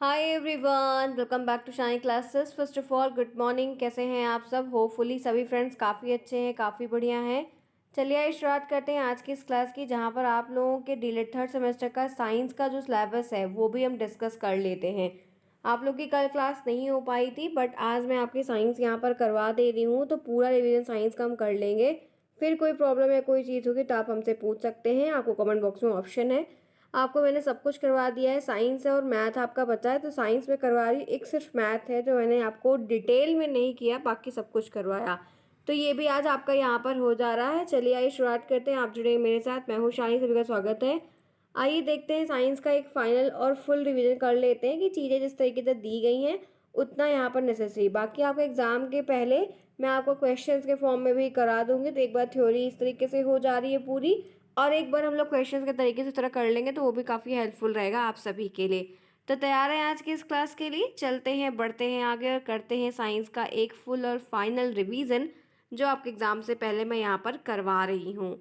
Hi everyone, welcome back to Shine Classes. First of all good morning. कैसे हैं आप सब? होपफुली सभी फ्रेंड्स काफ़ी अच्छे हैं, काफ़ी बढ़िया हैं। चलिए आइए शुरुआत करते हैं आज की इस क्लास की, जहां पर आप लोगों के डीलेट थर्ड सेमेस्टर का साइंस का जो सिलेबस है वो भी हम डिस्कस कर लेते हैं। आप लोग की कल क्लास नहीं हो पाई थी, बट आज मैं आपकी साइंस यहाँ पर करवा दे रही हूँ, तो पूरा रिवीजन साइंस का हम कर लेंगे। फिर कोई प्रॉब्लम या कोई चीज़ होगी तो आप हमसे पूछ सकते हैं, आपको कमेंट बॉक्स में ऑप्शन है। आपको मैंने सब कुछ करवा दिया है, साइंस है और मैथ आपका बचा है, तो साइंस में करवा रही हूँ। एक सिर्फ मैथ है जो मैंने आपको डिटेल में नहीं किया, बाकी सब कुछ करवाया। तो ये भी आज आपका यहाँ पर हो जा रहा है। चलिए आइए शुरुआत करते हैं। आप जुड़े मेरे साथ, मैं हूँ शाही, सभी का स्वागत है। आइए देखते हैं साइंस का एक फाइनल और फुल रिवीजन कर लेते हैं कि चीज़ें जिस तरीके से दी गई हैं उतना यहाँ पर नेसेसरी। बाकी आपको एग्जाम के पहले मैं आपको क्वेश्चंस के फॉर्म में भी करा दूंगी, तो एक बार थ्योरी इस तरीके से हो जा रही है पूरी, और एक बार हम लोग क्वेश्चंस के तरीके से तरह कर लेंगे, तो वो भी काफ़ी हेल्पफुल रहेगा आप सभी के लिए। तो तैयार हैं आज की इस क्लास के लिए? चलते हैं, बढ़ते हैं आगे और करते हैं साइंस का एक फुल और फाइनल रिवीजन, जो आपके एग्जाम से पहले मैं यहाँ पर करवा रही हूँ।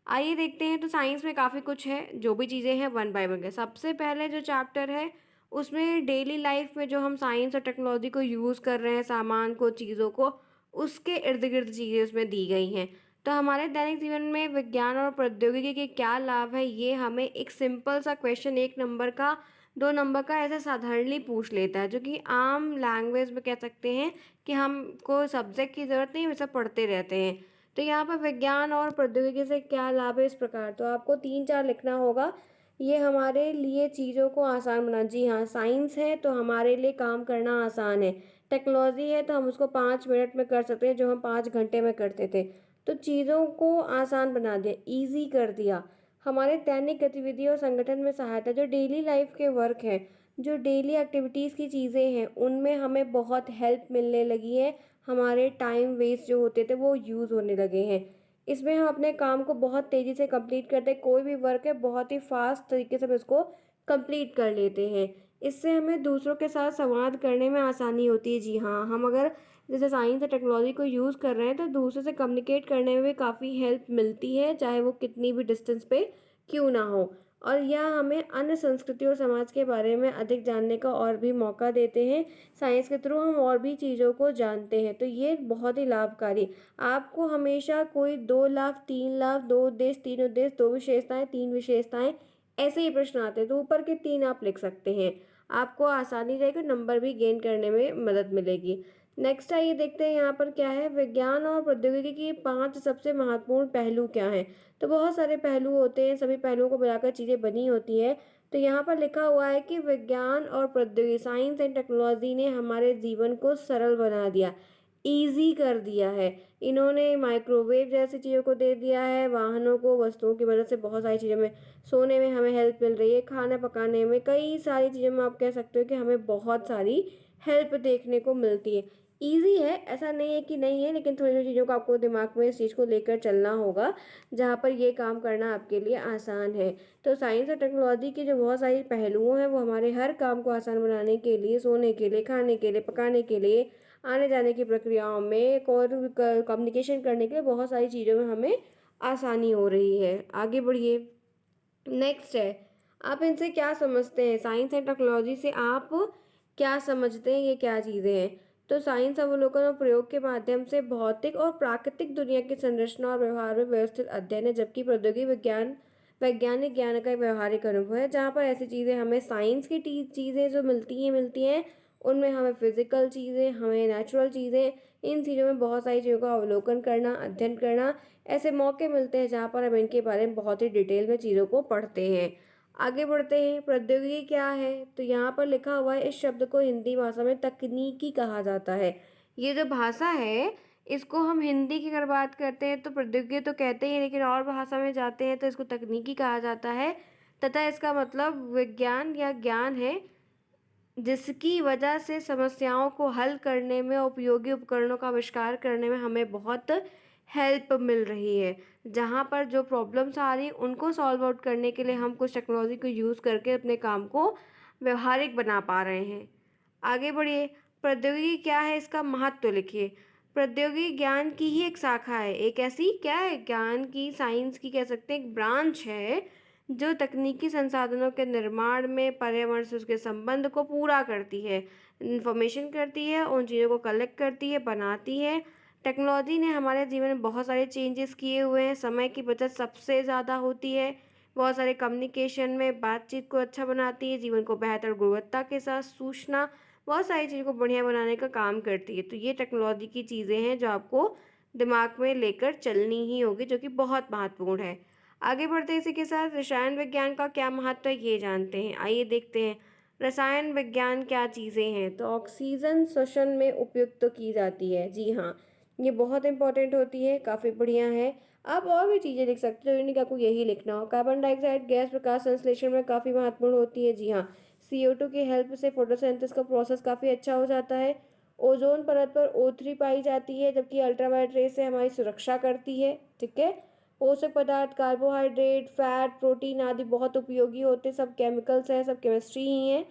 आइए देखते हैं। तो साइंस में काफ़ी कुछ है, जो भी चीज़ें हैं वन बाय वन है। सबसे पहले जो चैप्टर है उसमें डेली लाइफ में जो हम साइंस और टेक्नोलॉजी को यूज़ कर रहे हैं, सामान को, चीज़ों को, उसके इर्द गिर्द चीज़ें उसमें दी गई हैं। तो हमारे दैनिक जीवन में विज्ञान और प्रौद्योगिकी के क्या लाभ है, ये हमें एक सिंपल सा क्वेश्चन, 1 नंबर का, 2 नंबर का, ऐसे साधारणली पूछ लेता है, जो कि आम लैंग्वेज में कह सकते हैं कि हमको सब्जेक्ट की ज़रूरत नहीं, वैसा पढ़ते रहते हैं। तो यहाँ पर विज्ञान और प्रौद्योगिकी से क्या लाभ है, इस प्रकार तो आपको 3-4 लिखना होगा। ये हमारे लिए चीज़ों को आसान बना, जी हाँ, साइंस है तो हमारे लिए काम करना आसान है। टेक्नोलॉजी है तो हम उसको 5 मिनट में कर सकते हैं, जो हम 5 घंटे में करते थे। तो चीज़ों को आसान बना दिया, इजी कर दिया। हमारे दैनिक गतिविधि और संगठन में सहायता, जो डेली लाइफ के वर्क हैं, जो डेली एक्टिविटीज़ की चीज़ें हैं, उनमें हमें बहुत हेल्प मिलने लगी है। हमारे टाइम वेस्ट जो होते थे वो यूज़ होने लगे हैं। इसमें हम अपने काम को बहुत तेज़ी से कंप्लीट करते हैं। कोई भी वर्क है बहुत ही फास्ट तरीके से हम इसको कंप्लीट कर लेते हैं। इससे हमें दूसरों के साथ संवाद करने में आसानी होती है। जी हाँ, हम अगर जैसे साइंस और टेक्नोलॉजी को यूज़ कर रहे हैं तो दूसरे से कम्युनिकेट करने में भी काफ़ी हेल्प मिलती है, चाहे वो कितनी भी डिस्टेंस पे क्यों ना हो। और यह हमें अन्य संस्कृति और समाज के बारे में अधिक जानने का और भी मौका देते हैं। साइंस के थ्रू हम और भी चीज़ों को जानते हैं, तो ये बहुत ही लाभकारी। आपको हमेशा कोई 2 लाभ, 3 लाभ, 2 उद्देश्य, 3 उद्देश्य, 2 विशेषताएं, 3 विशेषताएं, ऐसे ही प्रश्न आते हैं, तो ऊपर के 3 आप लिख सकते हैं। आपको आसानी रहेगी, नंबर भी गेन करने में मदद मिलेगी। नेक्स्ट आइए देखते हैं यहाँ पर क्या है, विज्ञान और प्रौद्योगिकी के 5 सबसे महत्वपूर्ण पहलू क्या हैं। तो बहुत सारे पहलू होते हैं, सभी पहलुओं को मिलाकर चीज़ें बनी होती है। तो यहाँ पर लिखा हुआ है कि विज्ञान और प्रौद्योगिकी, साइंस एंड टेक्नोलॉजी ने हमारे जीवन को सरल बना दिया, ईजी कर दिया है। इन्होंने माइक्रोवेव जैसी चीज़ों को दे दिया है, वाहनों को, वस्तुओं की मदद से बहुत सारी चीज़ों में, सोने में हमें हेल्प मिल रही है, खाना पकाने में, कई सारी चीज़ों में आप कह सकते हो कि हमें बहुत सारी हेल्प देखने को मिलती है। ईजी है, ऐसा नहीं है कि नहीं है, लेकिन थोड़ी थोड़ी चीज़ों को आपको दिमाग में इस चीज़ को लेकर चलना होगा, जहाँ पर ये काम करना आपके लिए आसान है। तो साइंस और टेक्नोलॉजी के जो बहुत सारी पहलुओं हैं वो हमारे हर काम को आसान बनाने के लिए, सोने के लिए, खाने के लिए, पकाने के लिए, आने जाने की प्रक्रियाओं में और कम्युनिकेशन करने के लिए, बहुत सारी चीज़ों में हमें आसानी हो रही है। आगे बढ़िए। नेक्स्ट है, आप इनसे क्या समझते हैं? साइंस एंड टेक्नोलॉजी से आप क्या समझते हैं, ये क्या चीज़ें हैं? तो साइंस अवलोकन और प्रयोग के माध्यम से भौतिक और प्राकृतिक दुनिया की संरचना और व्यवहार में व्यवस्थित अध्ययन है, जबकि प्रौद्योगिकी विज्ञान वैज्ञानिक ज्ञान का एक व्यवहारिक अनुभव है, जहाँ पर ऐसी चीज़ें हमें साइंस की चीज़ें जो मिलती हैं उनमें हमें फिजिकल चीज़ें, हमें नेचुरल चीज़ें, इन चीज़ों में बहुत सारी चीज़ों का अवलोकन करना, अध्ययन करना, ऐसे मौके मिलते हैं जहाँ पर हम इनके बारे में बहुत ही डिटेल में चीज़ों को पढ़ते हैं। आगे बढ़ते हैं। प्रौद्योगिकी क्या है? तो यहाँ पर लिखा हुआ है, इस शब्द को हिंदी भाषा में तकनीकी कहा जाता है। ये जो भाषा है, इसको हम हिंदी की अगर बात करते हैं तो प्रौद्योगिकी तो कहते ही हैं, लेकिन और भाषा में जाते हैं तो इसको तकनीकी कहा जाता है, तथा इसका मतलब विज्ञान या ज्ञान है, जिसकी वजह से समस्याओं को हल करने में, उपयोगी उपकरणों का आविष्कार करने में हमें बहुत हेल्प मिल रही है। जहाँ पर जो प्रॉब्लम्स आ रही हैं उनको सॉल्व आउट करने के लिए हम कुछ टेक्नोलॉजी को यूज़ करके अपने काम को व्यवहारिक बना पा रहे हैं। आगे बढ़िए। प्रौद्योगिकी क्या है, इसका महत्व लिखिए। प्रौद्योगिकी ज्ञान की ही एक शाखा है, एक ऐसी क्या है, ज्ञान की, साइंस की कह सकते हैं, एक ब्रांच है, जो तकनीकी संसाधनों के निर्माण में पर्यावरण से उसके संबंध को पूरा करती है, इन्फॉर्मेशन करती है, उन चीज़ों को कलेक्ट करती है, बनाती है। टेक्नोलॉजी ने हमारे जीवन में बहुत सारे चेंजेस किए हुए हैं। समय की बचत सबसे ज़्यादा होती है। बहुत सारे कम्युनिकेशन में बातचीत को अच्छा बनाती है, जीवन को बेहतर गुणवत्ता के साथ सूचना, बहुत सारी चीज़ों को बढ़िया बनाने का काम करती है। तो ये टेक्नोलॉजी की चीज़ें हैं जो आपको दिमाग में लेकर चलनी ही होगी, जो कि बहुत महत्वपूर्ण है। आगे बढ़ते हैं इसी के साथ, रसायन विज्ञान का क्या महत्व है ये जानते हैं। आइए देखते हैं रसायन विज्ञान क्या चीज़ें हैं। तो ऑक्सीजन श्वसन में उपयुक्त की जाती है। जी हाँ, ये बहुत इंपॉर्टेंट होती है, काफ़ी बढ़िया है। आप और भी चीज़ें लिख सकते हो, यानी कि आपको यही लिखना हो। कार्बन डाइऑक्साइड गैस प्रकाश संश्लेषण में काफ़ी महत्वपूर्ण होती है। जी हाँ, CO2 की हेल्प से फोटोसिंथेसिस का प्रोसेस काफ़ी अच्छा हो जाता है। ओजोन परत पर O3 पाई जाती है, जबकि अल्ट्रावायलेट रेस से हमारी सुरक्षा करती है। ठीक है। पोषक पदार्थ, कार्बोहाइड्रेट, फैट, प्रोटीन आदि बहुत उपयोगी होते हैं। सब केमिकल्स हैं, सब केमिस्ट्री ही हैं।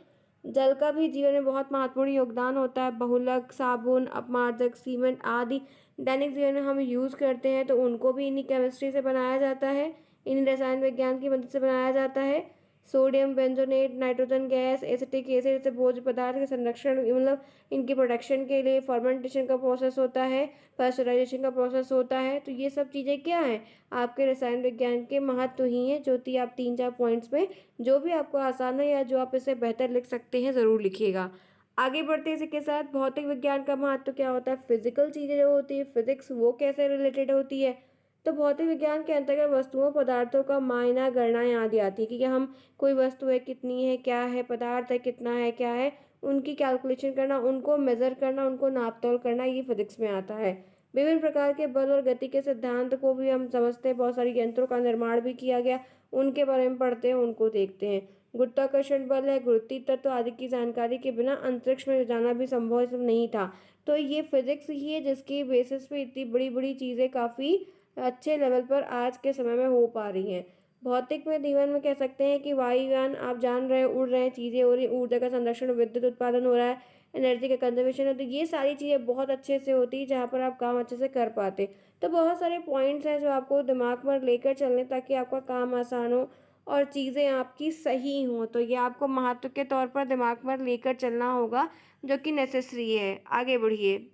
जल का भी जीवन में बहुत महत्वपूर्ण योगदान होता है। बहुलक, साबुन, अपमार्जक, सीमेंट आदि दैनिक जीवन में हम यूज़ करते हैं, तो उनको भी इन्हीं केमिस्ट्री से बनाया जाता है, इन्हीं रसायन विज्ञान की मदद से बनाया जाता है। Sodium benzoate, nitrogen gas, acetic acid जैसे भोज्य पदार्थ के संरक्षण, मतलब इनकी प्रोडक्शन के लिए फर्मेंटेशन का प्रोसेस होता है, पास्चराइजेशन का प्रोसेस होता है। तो ये सब चीज़ें क्या हैं, आपके रसायन विज्ञान के महत्व ही हैं, जो कि आप 3-4 पॉइंट्स में जो भी आपको आसान है या जो आप इसे बेहतर लिख सकते हैं, ज़रूर लिखिएगा। आगे बढ़ते हैं इसी के साथ, भौतिक विज्ञान का महत्व क्या होता है। फिजिकल चीज़ें जो होती है, फिजिक्स, वो कैसे रिलेटेड होती है। तो भौतिक विज्ञान के अंतर्गत वस्तुओं पदार्थों का मायना, गणनाएँ आदि आती है कि हम कोई वस्तु है, कितनी है, क्या है, पदार्थ है, कितना है, क्या है, उनकी कैलकुलेशन करना, उनको मेज़र करना, उनको नाप-तोल करना, ये फिजिक्स में आता है। विभिन्न प्रकार के बल और गति के सिद्धांत को भी हम समझते हैं। बहुत सारे यंत्रों का निर्माण भी किया गया, उनके बारे में पढ़ते हैं, उनको देखते हैं। गुरुत्वाकर्षण बल है, गुरुत्वीय तत्व आदि की जानकारी के बिना अंतरिक्ष में जाना भी संभव नहीं था। तो ये फिजिक्स ही है जिसकी बेसिस पे इतनी बड़ी-बड़ी चीज़ें काफ़ी अच्छे लेवल पर आज के समय में हो पा रही हैं। भौतिक में जीवन में कह सकते हैं कि वायुयान आप जान रहे हैं, उड़ रहे हैं, चीज़ें हो रही हैं, ऊर्जा का संरक्षण, विद्युत उत्पादन हो रहा है, एनर्जी का कंजर्वेशन है। तो ये सारी चीज़ें बहुत अच्छे से होती हैं, जहाँ पर आप काम अच्छे से कर पाते। तो बहुत सारे पॉइंट्स हैं जो आपको दिमाग में लेकर चलने, ताकि आपका काम आसान हो और चीज़ें आपकी सही हों। तो ये आपको महत्व के तौर पर दिमाग में लेकर चलना होगा, जो कि नेसेसरी है। आगे बढ़िए।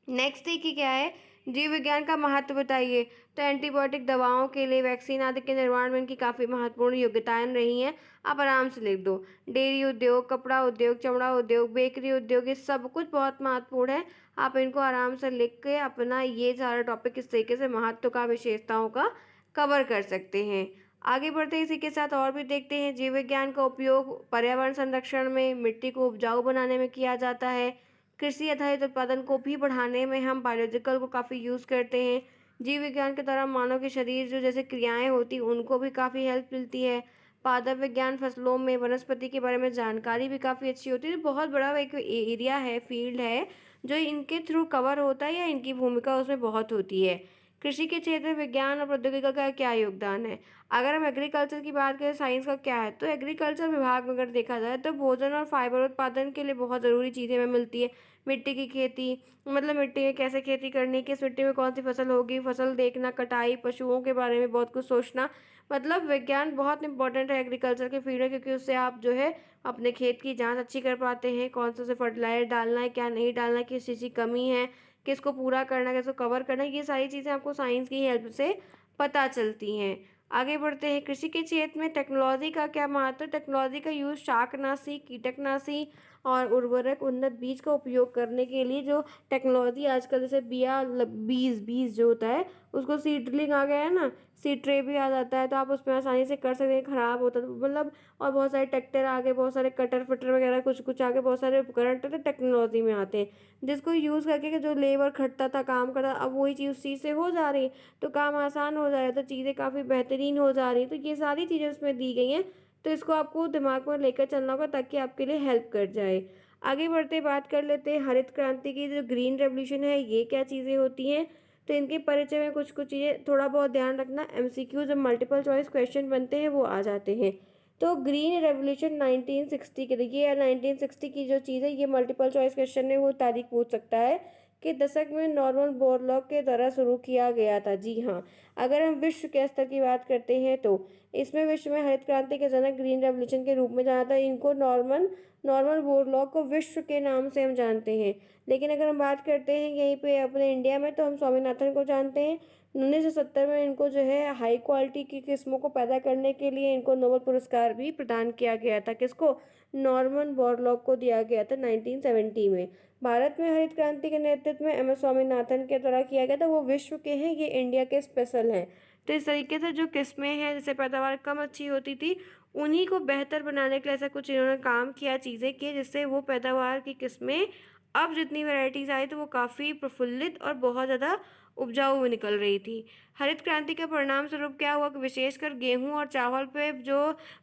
नेक्स्ट देखिए क्या है, जीव विज्ञान का महत्व बताइए। तो एंटीबायोटिक दवाओं के लिए, वैक्सीन आदि के निर्माण में इनकी काफ़ी महत्वपूर्ण योग्यताएं रही हैं। आप आराम से लिख दो। डेयरी उद्योग, कपड़ा उद्योग, चमड़ा उद्योग, बेकरी उद्योग, ये सब कुछ बहुत महत्वपूर्ण है। आप इनको आराम से लिख के अपना ये सारा टॉपिक इस तरीके से महत्व का, विशेषताओं का कवर कर सकते हैं। आगे बढ़ते हैं इसी के साथ और भी देखते हैं। जीव विज्ञान का उपयोग पर्यावरण संरक्षण में, मिट्टी को उपजाऊ बनाने में किया जाता है। कृषि आधारित उत्पादन को भी बढ़ाने में हम बायोलॉजिकल को काफ़ी यूज़ करते हैं। जीव विज्ञान के द्वारा मानव के शरीर जो जैसे क्रियाएं होती हैं, उनको भी काफ़ी हेल्प मिलती है। पादप विज्ञान, फसलों में वनस्पति के बारे में जानकारी भी काफ़ी अच्छी होती है। तो बहुत बड़ा एक एरिया है, फील्ड है, जो इनके थ्रू कवर होता है, या इनकी भूमिका उसमें बहुत होती है। कृषि के क्षेत्र में विज्ञान और प्रौद्योगिकी का क्या योगदान है। अगर हम एग्रीकल्चर की बात करें, साइंस का क्या है, तो एग्रीकल्चर विभाग में अगर देखा जाए तो भोजन और फाइबर उत्पादन के लिए बहुत ज़रूरी चीज़ें हमें मिलती है। मिट्टी की खेती, मतलब मिट्टी में कैसे खेती करनी, किस मिट्टी में कौन सी फसल होगी, फसल देखना, कटाई, पशुओं के बारे में बहुत कुछ सोचना। मतलब विज्ञान बहुत इंपॉर्टेंट है एग्रीकल्चर के फील्ड में, क्योंकि उससे आप जो है अपने खेत की जांच अच्छी कर पाते हैं, कौन सा से फर्टिलाइजर डालना है, क्या नहीं डालना है, किस चीज़ की कमी है, किसको पूरा करना है, किसको कवर करना है, ये सारी चीज़ें आपको साइंस की हेल्प से पता चलती हैं। आगे बढ़ते हैं। कृषि के क्षेत्र में टेक्नोलॉजी का क्या महत्व है। टेक्नोलॉजी का यूज़ शाकनाशी, कीटकनाशी और उर्वरक, उन्नत बीज का उपयोग करने के लिए, जो टेक्नोलॉजी आजकल जैसे बीज जो होता है, उसको सीडलिंग आ गया है ना, सीड ट्रे भी आ जाता है, तो आप उसमें आसानी से कर सकते हैं। ख़राब होता है तो मतलब, और बहुत सारे ट्रैक्टर आ गए, बहुत सारे कटर फटर वगैरह कुछ कुछ आ गए, बहुत सारे उपकरण तो टेक्नोलॉजी में आते हैं, जिसको यूज़ करके कि जो लेबर खटता था, काम करता, अब वही चीज़ उस चीज़ से हो जा रही है, तो काम आसान हो जा रहा है, तो चीज़ें काफ़ी बेहतरीन हो जा रही हैं। तो ये सारी चीज़ें उसमें दी गई हैं, तो इसको आपको दिमाग में लेकर चलना होगा, ताकि आपके लिए हेल्प कर जाए। आगे बढ़ते बात कर लेते हैं हरित क्रांति की, जो ग्रीन रेवोल्यूशन है, ये क्या चीज़ें होती हैं। तो इनके परिचय में कुछ कुछ चीज़ें थोड़ा बहुत ध्यान रखना, MCQ जब मल्टीपल चॉइस क्वेश्चन बनते हैं वो आ जाते हैं। तो ग्रीन रेवोल्यूशन 1960 की, देखिए यार 1960 की जो चीज़ है, ये मल्टीपल चॉइस क्वेश्चन में वो तारीख पूछ सकता है कि दशक में नॉर्मन बोरलॉग के द्वारा शुरू किया गया था। जी हाँ, अगर हम विश्व के स्तर की बात करते हैं, तो इसमें विश्व में हरित क्रांति के जनक ग्रीन रेवोल्यूशन के रूप में जाना था। इनको नॉर्मन नॉर्मन बोरलॉग को विश्व के नाम से हम जानते हैं। लेकिन अगर हम बात करते हैं यहीं पे अपने इंडिया में, तो हम स्वामीनाथन को जानते हैं। 1970 में इनको जो है हाई क्वालिटी की किस्मों को पैदा करने के लिए इनको नोबेल पुरस्कार भी प्रदान किया गया था। किसको? नॉर्मन बोरलॉग को दिया गया था 1970 में। भारत में हरित क्रांति के नेतृत्व में एम एस स्वामीनाथन के द्वारा किया गया था। वो विश्व के हैं, ये इंडिया के स्पेशल हैं। तो इस तरीके से जो किस्में हैं जिससे पैदावार कम अच्छी होती थी, उन्हीं को बेहतर बनाने के लिए ऐसा कुछ इन्होंने काम किया, चीज़ें की, जिससे वो पैदावार की किस्में अब जितनी वैरायटीज़ आई तो वो काफ़ी प्रफुल्लित और बहुत ज़्यादा उपजाऊ में निकल रही थी। हरित क्रांति के परिणाम स्वरूप क्या हुआ कि विशेषकर गेहूं और चावल पे जो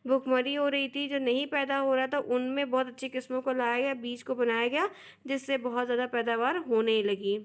भुखमरी हो रही थी, जो नहीं पैदा हो रहा था, उनमें बहुत अच्छी किस्मों को लाया गया, बीज को बनाया गया, जिससे बहुत ज़्यादा पैदावार होने लगी।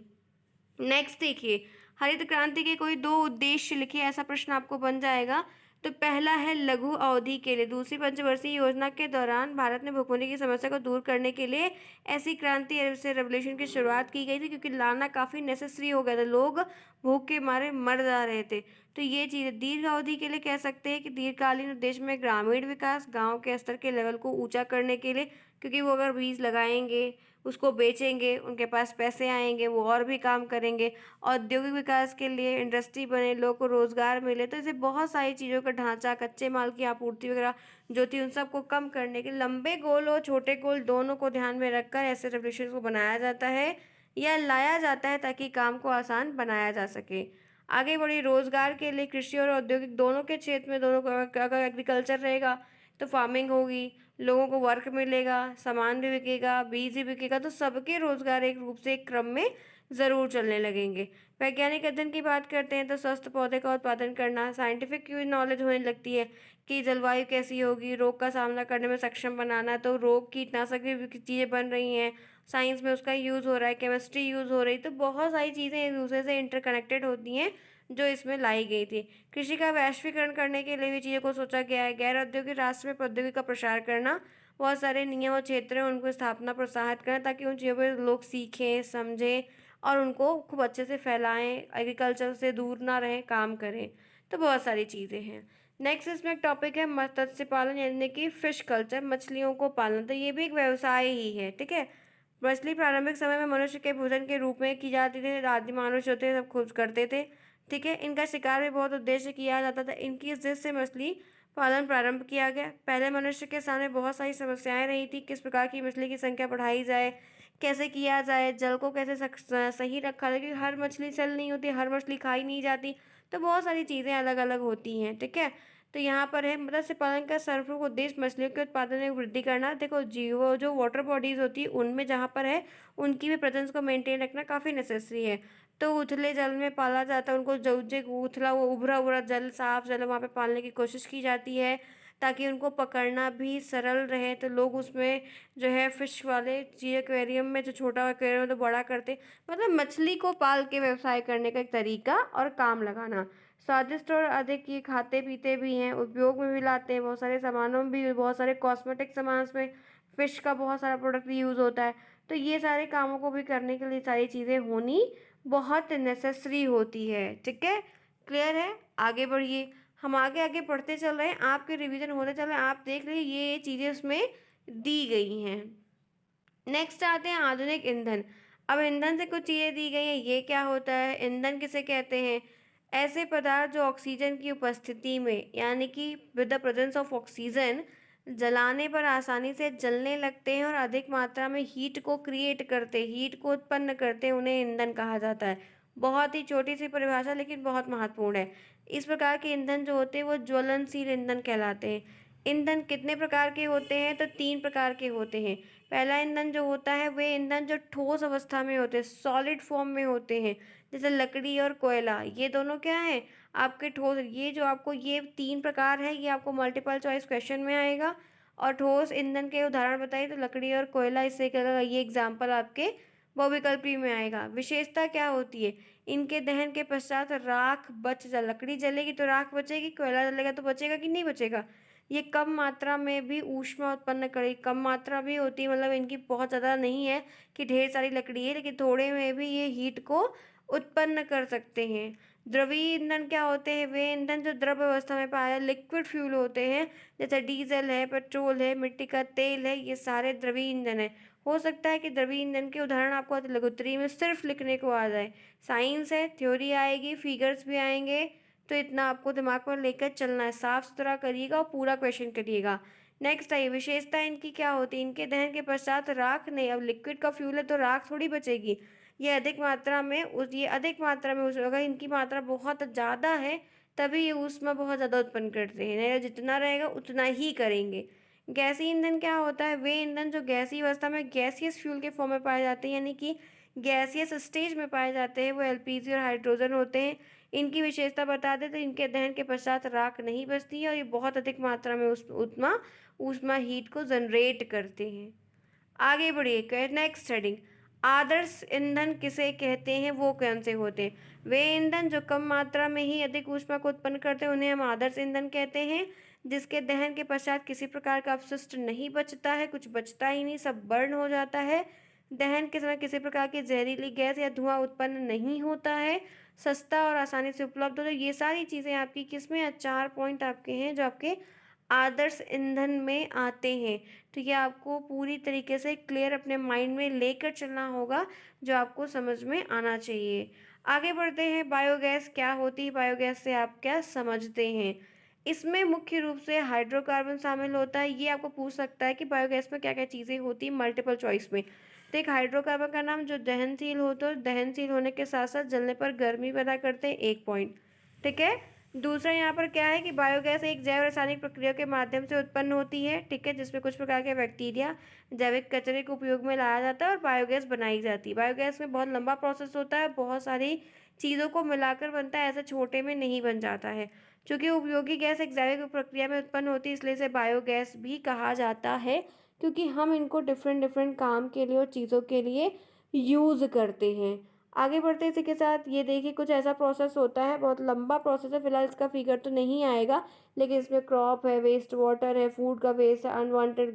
नेक्स्ट देखिए, हरित क्रांति के कोई दो उद्देश्य लिखिए, ऐसा प्रश्न आपको बन जाएगा। तो पहला है लघु अवधि के लिए। दूसरी पंचवर्षीय योजना के दौरान भारत ने भुखमरी की समस्या को दूर करने के लिए ऐसी क्रांति से रेवोल्यूशन की शुरुआत की गई थी, क्योंकि लाना काफ़ी नेसेसरी हो गया था, लोग भूख के मारे मर जा रहे थे। तो ये चीज़ दीर्घ अवधि के लिए कह सकते हैं कि दीर्घकालीन उद्देश्य में ग्रामीण विकास, गाँव के स्तर के लेवल को ऊँचा करने के लिए, क्योंकि वो अगर बीज लगाएंगे, उसको बेचेंगे, उनके पास पैसे आएंगे, वो और भी काम करेंगे। औद्योगिक विकास के लिए इंडस्ट्री बने, लोगों को रोजगार मिले, तो ऐसे बहुत सारी चीज़ों का ढांचा, कच्चे माल की आपूर्ति वगैरह जो थी, उन सबको कम करने के लंबे गोल और छोटे गोल दोनों को ध्यान में रखकर ऐसे रेवोल्यूशन को बनाया जाता है या लाया जाता है, ताकि काम को आसान बनाया जा सके। आगे बढ़ी, रोजगार के लिए कृषि और औद्योगिक दोनों के क्षेत्र में, दोनों को अगर एग्रीकल्चर रहेगा तो फार्मिंग होगी, लोगों को वर्क मिलेगा, सामान भी बिकेगा, बीज भी बिकेगा, तो सबके रोजगार एक रूप से एक क्रम में ज़रूर चलने लगेंगे। वैज्ञानिक अध्ययन की बात करते हैं तो स्वस्थ पौधे का उत्पादन करना, साइंटिफिक नॉलेज होने लगती है कि जलवायु कैसी होगी, रोग का सामना करने में सक्षम बनाना, तो रोग कीटनाशक भी चीज़ें बन रही हैं, साइंस में उसका यूज़ हो रहा है, केमिस्ट्री यूज़ हो रही, तो बहुत सारी चीज़ें एक दूसरे से इंटरकनेक्टेड होती हैं जो इसमें लाई गई थी। कृषि का वैश्वीकरण करने के लिए भी चीज़ों को सोचा गया है। गैर औद्योगिक राष्ट्र में प्रौद्योगिकी का प्रसार करना, बहुत सारे नियम और क्षेत्र हैं उनको स्थापना प्रोत्साहित करना, ताकि उन चीज़ों पर लोग सीखें, समझें और उनको खूब अच्छे से फैलाएं, एग्रीकल्चर से दूर ना रहें, काम करें। तो बहुत सारी चीज़ें हैं। नेक्स्ट इसमें एक टॉपिक है मत्स्य पालन, यानी कि फिश कल्चर, मछलियों को पालना। तो ये भी एक व्यवसाय ही है, ठीक है। मछली प्रारंभिक समय में मनुष्य के भोजन के रूप में की जाती थी, आदि मानव जो थे सब खोज करते थे, ठीक है। इनका शिकार भी बहुत उद्देश्य किया जाता था। इनकी जिद से मछली पालन प्रारंभ किया गया। पहले मनुष्य के सामने बहुत सारी समस्याएं रही थी, किस प्रकार की मछली की संख्या बढ़ाई जाए, कैसे किया जाए, जल को कैसे सही रखा जाए, क्योंकि हर मछली सेल नहीं होती, हर मछली खाई नहीं जाती, तो बहुत सारी चीज़ें अलग अलग होती हैं, ठीक है। तो यहाँ पर है मत्स्य पालन का सर्वप्रमुख उद्देश्य मछलियों के उत्पादन में वृद्धि करना। देखो जीवो जो वाटर बॉडीज होती है उनमें जहाँ पर है, उनकी भी प्रेजेंस को मेंटेन रखना काफ़ी नेसेसरी है। तो उथले जल में पाला जाता है उनको, जो जो उथला वो उभरा उभरा जल, साफ जल वहाँ पे पालने की कोशिश की जाती है, ताकि उनको पकड़ना भी सरल रहे। तो लोग उसमें जो है फिश वाले जी एक्वेरियम में, जो छोटा एक्वेरियम है तो बड़ा करते, मतलब मछली को पाल के व्यवसाय करने का एक तरीका और काम लगाना। स्वादिष्ट और अधिक ये खाते पीते भी हैं, उपयोग में भी लाते हैं, बहुत सारे सामानों में भी, बहुत सारे कॉस्मेटिक सामान में फिश का बहुत सारा प्रोडक्ट भी यूज़ होता है। तो ये सारे कामों को भी करने के लिए सारी चीज़ें होनी बहुत नेसेसरी होती है, ठीक है। क्लियर है? आगे बढ़िए, हम आगे आगे पढ़ते चल रहे हैं, आपके रिवीजन होते चल रहे हैं, आप देख रहे ये चीज़ें उसमें दी गई हैं। नेक्स्ट आते हैं आधुनिक ईंधन। अब ईंधन से कुछ चीज़ें दी गई हैं, ये क्या होता है, ईंधन किसे कहते हैं? ऐसे पदार्थ जो ऑक्सीजन की उपस्थिति में, यानी कि with the presence of oxygen, जलाने पर आसानी से जलने लगते हैं और अधिक मात्रा में हीट को क्रिएट करते, हीट को उत्पन्न करते हैं, उन्हें ईंधन कहा जाता है। बहुत ही छोटी सी परिभाषा, लेकिन बहुत महत्वपूर्ण है। इस प्रकार के ईंधन जो होते हैं वो ज्वलनशील ईंधन कहलाते हैं। ईंधन कितने प्रकार के होते हैं? तो 3 प्रकार के होते हैं। पहला ईंधन जो होता है वे ईंधन जो ठोस अवस्था में होते हैं, सॉलिड फॉर्म में होते हैं, जैसे लकड़ी और कोयला, ये दोनों क्या है आपके ठोस। ये जो आपको ये 3 प्रकार है, ये आपको मल्टीपल चॉइस क्वेश्चन में आएगा। और ठोस ईंधन के उदाहरण बताइए, तो लकड़ी और कोयला, इससे क्या होगा, ये एग्जाम्पल आपके बहुविकल्पी में आएगा। विशेषता क्या होती है? इनके दहन के पश्चात राख बच जा, लकड़ी जलेगी तो राख बचेगी, कोयला जलेगा तो बचेगा कि नहीं बचेगा। ये कम मात्रा में भी ऊष्मा उत्पन्न करेगी, कम मात्रा भी होती है, मतलब इनकी बहुत ज़्यादा नहीं है कि ढेर सारी लकड़ी है, लेकिन थोड़े में भी ये हीट को उत्पन्न कर सकते हैं। द्रवीय ईंधन क्या होते हैं? वे ईंधन जो द्रव अवस्था में पाया लिक्विड फ्यूल होते हैं, जैसे डीजल है, पेट्रोल है, मिट्टी का तेल है, ये सारे द्रवीय ईंधन है। हो सकता है कि द्रवीय ईंधन के उदाहरण आपको लघुत्तरी में सिर्फ लिखने को आ जाए। साइंस है, थ्योरी आएगी, फिगर्स भी आएंगे, तो इतना आपको दिमाग में लेकर चलना है। साफ सुथरा करिएगा और पूरा क्वेश्चन करिएगा। नेक्स्ट आइए, विशेषता इनकी क्या होती है? इनके दहन के पश्चात राख नहीं, अब लिक्विड का फ्यूल है तो राख थोड़ी बचेगी। ये अधिक मात्रा में अगर इनकी मात्रा बहुत ज़्यादा है तभी ये ऊष्मा बहुत ज़्यादा उत्पन्न करते हैं, नहीं तो जितना रहेगा उतना ही करेंगे। गैसीय ईंधन क्या होता है? वे ईंधन जो गैसीय अवस्था में गैसियस फ्यूल के फॉर्म में पाए जाते हैं, यानी कि गैसियस स्टेज में पाए जाते हैं, वो एलपीजी और हाइड्रोजन होते हैं। इनकी विशेषता बता दें तो इनके दहन के पश्चात राख नहीं बचती है और ये बहुत अधिक मात्रा में उष्मा ऊष्मा हीट को जनरेट करते हैं। आगे बढ़िए, नेक्स्ट हेडिंग, आदर्श ईंधन किसे कहते हैं? वो कौन से होते हैं? वे ईंधन जो कम मात्रा में ही अधिक ऊष्मा को उत्पन्न करते हैं उन्हें हम आदर्श ईंधन कहते हैं। जिसके दहन के पश्चात किसी प्रकार का अपशिष्ट नहीं बचता है, कुछ बचता ही नहीं, सब बर्न हो जाता है। दहन के समय किसी प्रकार की जहरीली गैस या धुआं उत्पन्न नहीं होता है, सस्ता और आसानी से उपलब्ध होता है। ये सारी चीज़ें आपकी किसमें? 4 पॉइंट आपके हैं जो आपके आदर्श ईंधन में आते हैं। तो ये आपको पूरी तरीके से क्लियर अपने माइंड में लेकर चलना होगा, जो आपको समझ में आना चाहिए। आगे बढ़ते हैं, बायोगैस क्या होती है? बायोगैस से आप क्या समझते हैं? इसमें मुख्य रूप से हाइड्रोकार्बन शामिल होता है। ये आपको पूछ सकता है कि बायोगैस में क्या क्या चीज़ें होती हैं, मल्टीपल चॉइस में। तो एक हाइड्रोकार्बन का नाम जो दहनशील हो, तो दहनशील होने के साथ साथ जलने पर गर्मी पैदा करते हैं, 1 पॉइंट। ठीक है। दूसरा यहाँ पर क्या है कि बायोगैस एक जैव रासायनिक प्रक्रिया के माध्यम से उत्पन्न होती है, ठीक है, जिसमें कुछ प्रकार के बैक्टीरिया जैविक कचरे को उपयोग में लाया जाता है और बायोगैस बनाई जाती है। बायोगैस में बहुत लंबा प्रोसेस होता है, बहुत सारी चीज़ों को मिलाकर बनता है, ऐसा छोटे में नहीं बन जाता है। चूँकि उपयोगी गैस एक जैविक प्रक्रिया में उत्पन्न होती है, इसलिए इसे बायोगैस भी कहा जाता है, क्योंकि हम इनको डिफरेंट डिफरेंट काम के लिए और चीज़ों के लिए यूज़ करते हैं। आगे बढ़ते हैं इसी के साथ, ये देखिए कुछ ऐसा प्रोसेस होता है, बहुत लंबा प्रोसेस है, फिलहाल इसका फिगर तो नहीं आएगा, लेकिन इसमें क्रॉप है, वेस्ट वाटर है, फूड का वेस्ट है, अनवांटेड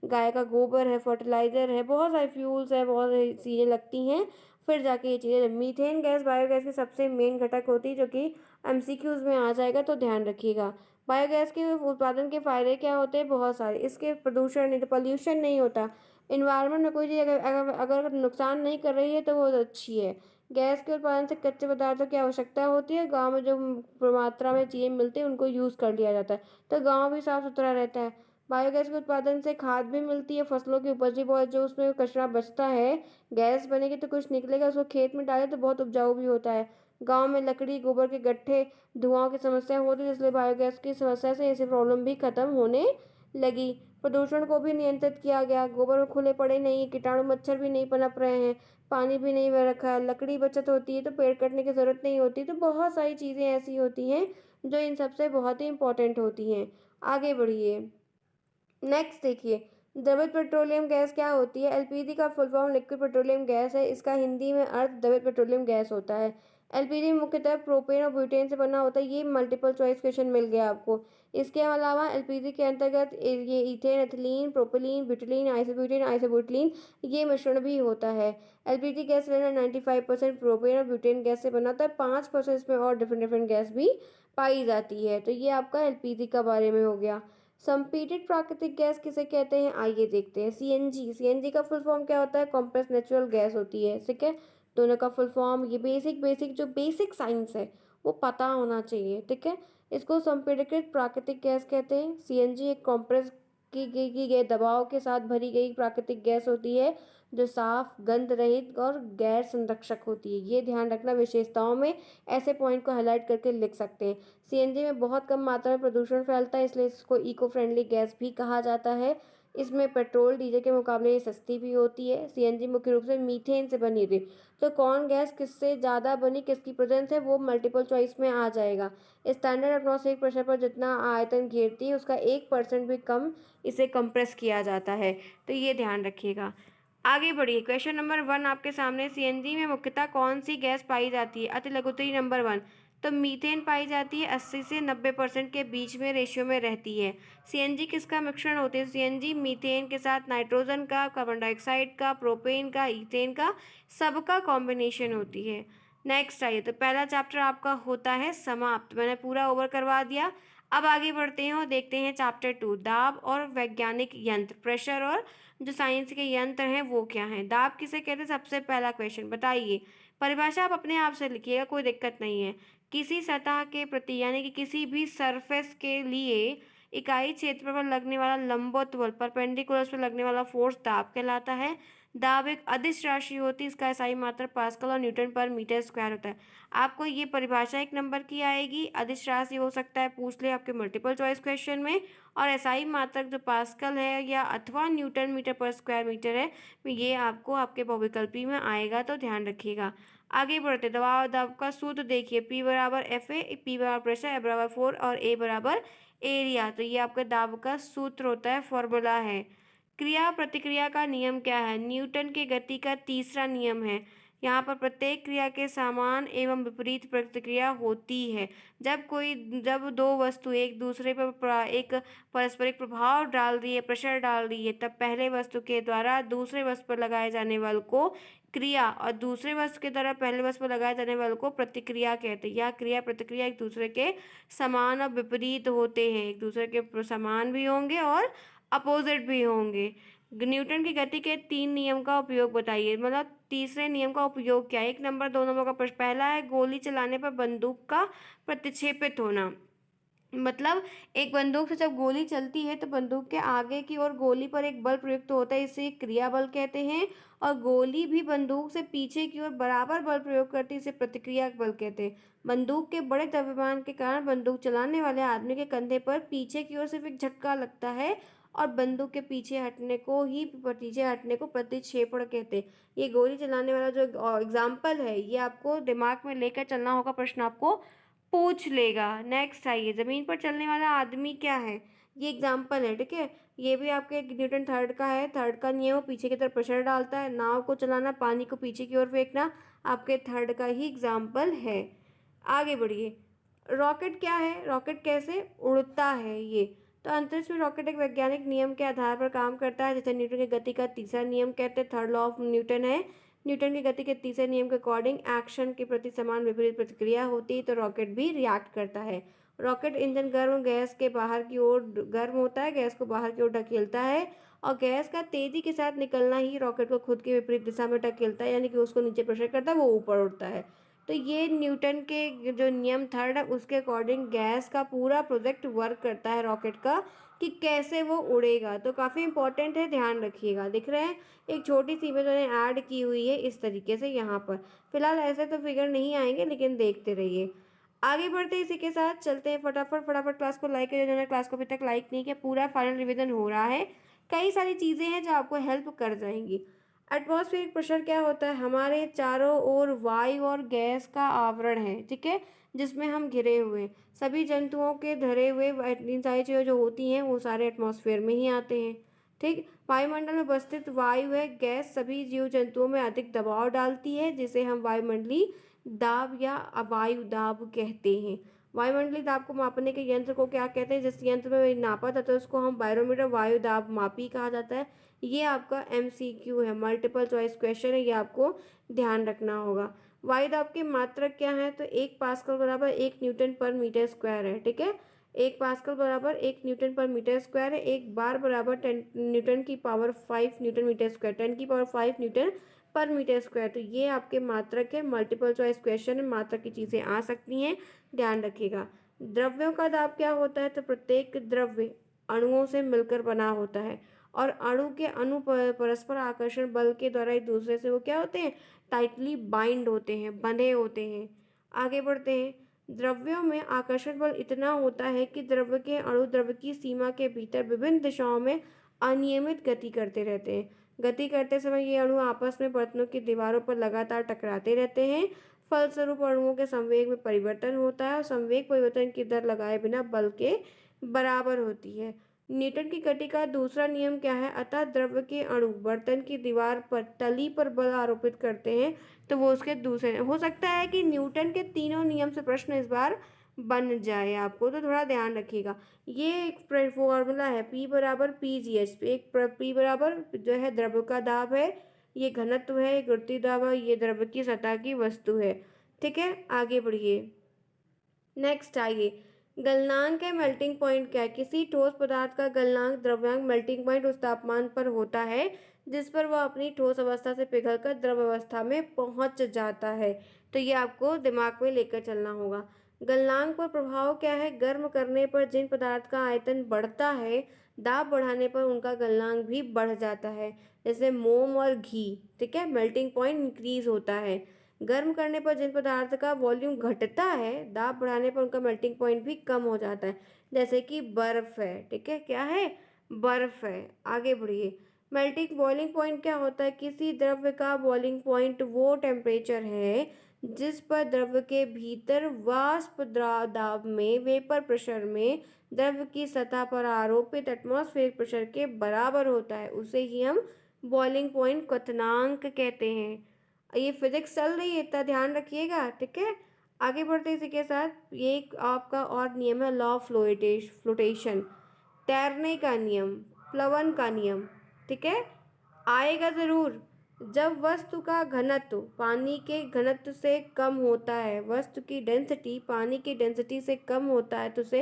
गाय का गोबर है, फर्टिलाइजर है, बहुत सारे फ्यूल्स है, बहुत सारी चीज़ें लगती हैं, फिर जाके ये चीज़ें। मीथेन गैस बायोगैस की सबसे मेन घटक होती है, जो कि एमसीक्यूज में आ जाएगा, तो ध्यान रखिएगा। बायोगैस के उत्पादन के फायदे क्या होते हैं? बहुत सारे। इसके प्रदूषण नहीं, तो पॉल्यूशन नहीं होता। इन्वायरमेंट में कोई चीज़ अगर नुकसान नहीं कर रही है तो वो अच्छी है। गैस के उत्पादन से कच्चे पदार्थों की आवश्यकता होती है, गांव में जो मात्रा में चीज़ें मिलती हैं उनको यूज़ कर लिया जाता है, तो गांव भी साफ सुथरा रहता है। बायोगैस के उत्पादन से खाद भी मिलती है, फसलों की उपज भी बहुत, जो उसमें कचरा बचता है, गैस बनेगी तो कुछ निकलेगा, उसको खेत में डाले तो बहुत उपजाऊ भी होता है। गांव में लकड़ी, गोबर के गट्ठे, धुआं की समस्या होती है, इसलिए बायोगैस की समस्या से ऐसी प्रॉब्लम भी खत्म होने लगी। प्रदूषण को भी नियंत्रित किया गया, गोबर में खुले पड़े नहीं, कीटाणु मच्छर भी नहीं पनप रहे हैं, पानी भी नहीं बह रखा है, लकड़ी बचत होती है, तो पेड़ कटने की ज़रूरत नहीं होती। तो बहुत सारी चीज़ें ऐसी होती हैं जो इन सबसे बहुत ही इंपॉर्टेंट होती हैं। आगे बढ़िए, नेक्स्ट देखिए, द्रवित पेट्रोलियम गैस क्या होती है? एलपीजी का full form liquid petroleum gas है, इसका हिंदी में अर्थ द्रवित पेट्रोलियम गैस होता है। एलपीजी मुख्यतः प्रोपेन और ब्यूटेन से बना होता है, ये मल्टीपल चॉइस क्वेश्चन मिल गया आपको। इसके अलावा एलपीजी के अंतर्गत ये इथेन, एथिलीन, प्रोपिलीन, ब्यूटिलीन, आइसोब्यूटेन, आइसोब्यूटिलीन, ये मिश्रण भी होता है। एलपीजी गैस सिलेंडर 95% प्रोपेन और ब्यूटेन गैस से बना होता है, 5% इसमें और डिफरेंट डिफरेंट गैस भी पाई जाती है। तो ये आपका एलपीजी का बारे में हो गया। संपीड़ित प्राकृतिक गैस किसे कहते हैं? आइए देखते हैं। सीएनजी, सीएनजी का फुल फॉर्म क्या होता है? कॉम्प्रेस नेचुरल गैस होती है, ठीक है। दोनों का फुल फॉर्म, ये बेसिक साइंस है वो पता होना चाहिए, ठीक है। इसको संपीड़ित प्राकृतिक गैस कहते हैं। सीएनजी एक कॉम्प्रेस की गई दबाव के साथ भरी गई प्राकृतिक गैस होती है, जो साफ, गंध रहित और गैर संरक्षक होती है। ये ध्यान रखना, विशेषताओं में ऐसे पॉइंट को हाईलाइट करके लिख सकते हैं। सीएनजी में बहुत कम मात्रा में प्रदूषण फैलता है, इसलिए इसको इको फ्रेंडली गैस भी कहा जाता है। इसमें पेट्रोल, डीजल के मुकाबले ये सस्ती भी होती है। सीएनजी मुख्य रूप से मीथेन से बनी होती है। तो कौन गैस किससे ज़्यादा बनी, किसकी प्रेजेंस है, वो मल्टीपल चॉइस में आ जाएगा। स्टैंडर्ड एटमॉस्फेरिक प्रेशर पर जितना आयतन घेरती है उसका 1% भी कम इसे कंप्रेस किया जाता है, तो ये ध्यान रखिएगा। आगे बढ़िए, क्वेश्चन नंबर 1 आपके सामने। सीएनजी में मुख्यतः कौन सी गैस पाई जाती है? अति लघुत्तरी नंबर 1, तो मीथेन पाई जाती है, 80 से 90% के बीच में रेशियो में रहती है। सीएनजी किसका मिश्रण होती है? सीएनजी मीथेन के साथ नाइट्रोजन का, कार्बन डाइऑक्साइड का, प्रोपेन का, ईथेन का, सबका कॉम्बिनेशन होती है। नेक्स्ट आइए, तो पहला चैप्टर आपका होता है समाप्त। मैंने पूरा ओवर करवा दिया। अब आगे बढ़ते हैं और देखते हैं चैप्टर 2, दाब और वैज्ञानिक यंत्र। प्रेशर और जो साइंस के यंत्र हैं वो क्या हैं। दाब किसे कहते हैं, सबसे पहला क्वेश्चन बताइए। परिभाषा आप अपने आप से लिखिएगा, कोई दिक्कत नहीं है। किसी सतह के प्रति यानी कि किसी भी सरफेस के लिए इकाई क्षेत्र पर लगने वाला लंबवत बल, परपेंडिकुलर पर लगने वाला फोर्स दाब कहलाता है। दाब एक अदिश राशि होती है, इसका SI मात्रा पास्कल और न्यूटन पर मीटर स्क्वायर होता है। आपको ये परिभाषा 1 नंबर की आएगी। अदिश राशि हो सकता है पूछ ले आपके मल्टीपल चॉइस क्वेश्चन में, और SI मात्रक जो पास्कल है या अथवा न्यूटन मीटर पर स्क्वायर मीटर है, ये आपको आपके बहुविकल्पी में आएगा, तो ध्यान रखिएगा। आगे बढ़ते, दबाव दाब का सूत्र देखिए। P बराबर FA, P बराबर प्रेशर, F बराबर 4 और A बराबर एरिया। तो ये आपका दाब का सूत्र होता है, फॉर्मूला है। क्रिया प्रतिक्रिया का नियम क्या है, न्यूटन के गति का तीसरा नियम है। यहाँ पर प्रत्येक क्रिया के समान एवं विपरीत प्रतिक्रिया होती है। जब दो वस्तु एक दूसरे पर एक पारस्परिक प्रभाव डाल रही है, प्रेशर डाल रही है, तब पहले वस्तु के द्वारा दूसरे वस्तु पर लगाए जाने वाले को क्रिया और दूसरे वस्तु के द्वारा पहले वस्तु पर लगाए जाने वाले को प्रतिक्रिया कहते हैं। यह क्रिया प्रतिक्रिया एक दूसरे के समान और विपरीत होते हैं, एक दूसरे के समान भी होंगे और अपोजिट भी होंगे। न्यूटन की गति के 3 नियम का उपयोग बताइए, मतलब तीसरे नियम का उपयोग क्या है। 1 नंबर 2 नंबर का प्रश्न। पहला है गोली चलाने पर बंदूक का प्रतिक्षेपित होना। मतलब एक बंदूक से जब गोली चलती है तो बंदूक के आगे की ओर गोली पर एक बल प्रयुक्त होता है, इसे क्रिया बल कहते हैं। और गोली भी बंदूक से पीछे की ओर बराबर बल प्रयोग करती है, इसे प्रतिक्रिया बल कहते हैं। बंदूक के बड़े द्रव्यमान के कारण बंदूक चलाने वाले आदमी के कंधे पर पीछे की ओर सिर्फ एक झटका लगता है, और बंदूक के पीछे हटने को प्रतिक्षेपण कहते हैं। ये गोली चलाने वाला जो एग्जाम्पल है, ये आपको दिमाग में लेकर चलना होगा, प्रश्न आपको पूछ लेगा। नेक्स्ट आइए, जमीन पर चलने वाला आदमी क्या है, ये एग्जाम्पल है, ठीक है। ये भी आपके न्यूटन थर्ड का है। थर्ड का नियम पीछे की तरफ प्रेशर डालता है, नाव को चलाना, पानी को पीछे की ओर फेंकना, आपके थर्ड का ही एग्जाम्पल है। आगे बढ़िए, रॉकेट क्या है, रॉकेट कैसे उड़ता है ये। तो अंतरिक्ष में रॉकेट एक वैज्ञानिक नियम के आधार पर काम करता है, जैसे न्यूटन की गति का तीसरा नियम कहते हैं, थर्ड लॉ ऑफ न्यूटन है। न्यूटन की गति के तीसरे नियम के अकॉर्डिंग एक्शन के प्रति समान विपरीत प्रतिक्रिया होती है, तो रॉकेट भी रिएक्ट करता है। रॉकेट इंजन गर्म गैस के बाहर की ओर गर्म होता है, गैस को बाहर की ओर ढकेलता है, और गैस का तेजी के साथ निकलना ही रॉकेट को खुद की विपरीत दिशा में ढकेलता है, यानी कि उसको नीचे प्रेशर करता है, वो ऊपर उड़ता है। तो ये न्यूटन के जो नियम थर्ड है उसके अकॉर्डिंग गैस का पूरा प्रोजेक्ट वर्क करता है रॉकेट का, कि कैसे वो उड़ेगा। तो काफ़ी इंपॉर्टेंट है, ध्यान रखिएगा। दिख रहे हैं, एक छोटी सी इमेज मैंने ऐड की हुई है इस तरीके से यहाँ पर। फिलहाल ऐसे तो फिगर नहीं आएंगे, लेकिन देखते रहिए। आगे बढ़ते इसी के साथ चलते हैं, फटाफट फटाफट क्लास को लाइक करिए, जिन्होंने क्लास को अभी तक लाइक नहीं किया। पूरा फाइनल रिवीजन हो रहा है, कई सारी चीज़ें हैं जो आपको हेल्प कर जाएंगी। एटमॉस्फेरिक प्रेशर क्या होता है, हमारे चारों ओर वायु और गैस का आवरण है, ठीक है, जिसमें हम घिरे हुए हैं। सभी जंतुओं के धरे हुए इन सारी चीज़ें जो होती हैं वो सारे एटमॉस्फेयर में ही आते हैं, ठीक। वायुमंडल में उपस्थित वायु है गैस सभी जीव जंतुओं में अधिक दबाव डालती है, जिसे हम वायुमंडलीय दाब या वायु दाब कहते हैं। वायुमंडलीय दाब को मापने के यंत्र को क्या कहते हैं, जिस यंत्र में नापा था तो उसको हम बैरोमीटर वायु दाब मापी कहा जाता है। ये आपका MCQ है, मल्टीपल चॉइस क्वेश्चन है, ये आपको ध्यान रखना होगा। वायु दाब की मात्रक क्या है, तो 1 पास्कल बराबर 1 न्यूटन पर मीटर स्क्वायर है, ठीक है। 1 पास्कल बराबर 1 न्यूटन पर मीटर स्क्वायर है। 1 बार बराबर 10 न्यूटन की पावर 5 न्यूटन मीटर स्क्वायर, 10 की पावर 5 न्यूटन पर मीटर स्क्वायर। तो ये आपके मात्रक है, मल्टीपल चॉइस क्वेश्चन है, मात्रक की चीज़ें आ सकती हैं, ध्यान रखिएगा। द्रव्यों का दाब क्या होता है, तो प्रत्येक द्रव्य अणुओं से मिलकर बना होता है, और अणु के परस्पर आकर्षण बल के द्वारा एक दूसरे से वो क्या होते हैं, टाइटली बाइंड होते हैं, बंधे होते हैं। आगे बढ़ते हैं, द्रव्यों में आकर्षण बल इतना होता है कि द्रव्य के अणु द्रव्य की सीमा के भीतर विभिन्न दिशाओं में अनियमित गति करते रहते हैं। गति करते समय ये अणु आपस में परतों की दीवारों पर लगातार टकराते रहते हैं। फलस्वरूप अणुओं के संवेग में परिवर्तन होता है, और संवेग परिवर्तन की दर लगाए बिना बल के बराबर होती है। न्यूटन की गति का दूसरा नियम क्या है, अतः द्रव्य के अणु बर्तन की दीवार पर तली पर बल आरोपित करते हैं, तो वो उसके दूसरे हो सकता है कि न्यूटन के तीनों नियम से प्रश्न इस बार बन जाए आपको, तो थोड़ा ध्यान रखिएगा। ये एक फॉर्मूला है, P बराबर PGH। एक P बराबर जो है द्रव्य का दाब है, ये घनत्व है, ये गुरुत्वीय दाब है, ये द्रव्य की सतह की वस्तु है। ठीक है, आगे बढ़िए। नेक्स्ट आइए, गलनांक है मेल्टिंग पॉइंट क्या है? किसी ठोस पदार्थ का गलनांक द्रव्यांक मेल्टिंग पॉइंट उस तापमान पर होता है जिस पर वह अपनी ठोस अवस्था से पिघलकर द्रव अवस्था में पहुंच जाता है। तो ये आपको दिमाग में लेकर चलना होगा। गलनांक पर प्रभाव क्या है? गर्म करने पर जिन पदार्थ का आयतन बढ़ता है, दाब बढ़ाने पर उनका गलनांक भी बढ़ जाता है, जैसे मोम और घी। ठीक है, मेल्टिंग पॉइंट इंक्रीज होता है। गर्म करने पर जिन पदार्थ का वॉल्यूम घटता है, दाब बढ़ाने पर उनका मेल्टिंग पॉइंट भी कम हो जाता है, जैसे कि बर्फ है। ठीक है, क्या है? बर्फ है। आगे बढ़िए। मेल्टिंग बॉइलिंग पॉइंट क्या होता है? किसी द्रव्य का बॉइलिंग पॉइंट वो टेम्परेचर है जिस पर द्रव्य के भीतर वाष्प दाब में, वेपर प्रेशर में, द्रव्य की सतह पर आरोपित एटमॉस्फेरिक प्रेशर के बराबर होता है। उसे ही हम बॉइलिंग पॉइंट क्वथनांक कहते हैं। ये फिजिक्स चल रही है, इतना ध्यान रखिएगा। ठीक है, आगे बढ़ते इसी के साथ। ये एक आपका और नियम है, लॉ ऑफ फ्लोटेशन, तैरने का नियम, प्लवन का नियम। ठीक है, आएगा ज़रूर। जब वस्तु का घनत्व पानी के घनत्व से कम होता है, वस्तु की डेंसिटी पानी की डेंसिटी से कम होता है, तो उसे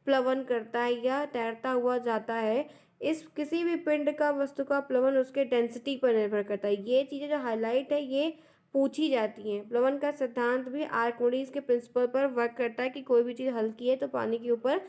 प्लवन करता है या तैरता हुआ जाता है। इस किसी भी पिंड का, वस्तु का प्लवन उसके डेंसिटी पर निर्भर करता है। ये चीज़ें जो हाईलाइट है ये पूछी जाती हैं। प्लवन का सिद्धांत भी आर्किमिडीज के प्रिंसिपल पर वर्क करता है कि कोई भी चीज़ हल्की है तो पानी के ऊपर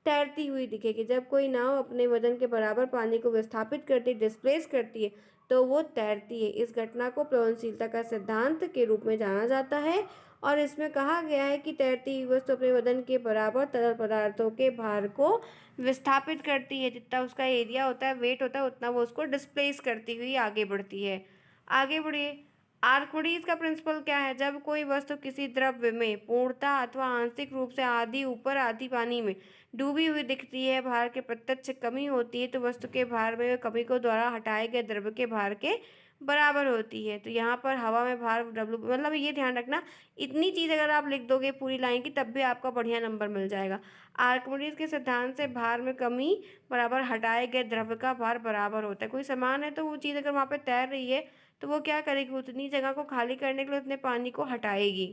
तैरती हुई दिखेगी। जब कोई नाव अपने वजन के बराबर पानी को विस्थापित करती, डिस्प्लेस करती है, तो वो तैरती है। इस घटना को प्लवनशीलता का सिद्धांत के रूप में जाना जाता है और इसमें कहा गया है कि तैरती हुई वस्तु अपने वजन के बराबर तरल पदार्थों के भार को विस्थापित करती है। जितना उसका एरिया होता है, वेट होता है, उतना वो उसको डिस्प्लेस करती हुई आगे बढ़ती है। आगे बढ़िए। आर्किमिडीज का प्रिंसिपल क्या है? जब कोई वस्तु किसी द्रव्य में पूर्णतः अथवा आंशिक रूप से आधी ऊपर आधी पानी में डूबी हुई दिखती है, भार के प्रत्यक्ष कमी होती है, तो वस्तु के भार में कमी को द्वारा हटाए गए द्रव्य के भार के बराबर होती है। तो यहाँ पर हवा में भार डब्ल्यू, मतलब ये ध्यान रखना, इतनी चीज़ अगर आप लिख दोगे पूरी लाइन की तब भी आपका बढ़िया नंबर मिल जाएगा। आर्किमिडीज के सिद्धांत से भार में कमी बराबर हटाए गए द्रव्य का भार बराबर होता है। कोई सामान है तो वो चीज़ अगर वहाँ पे तैर रही है तो वो क्या करेगी? उतनी जगह को खाली करने के लिए उतने पानी को हटाएगी।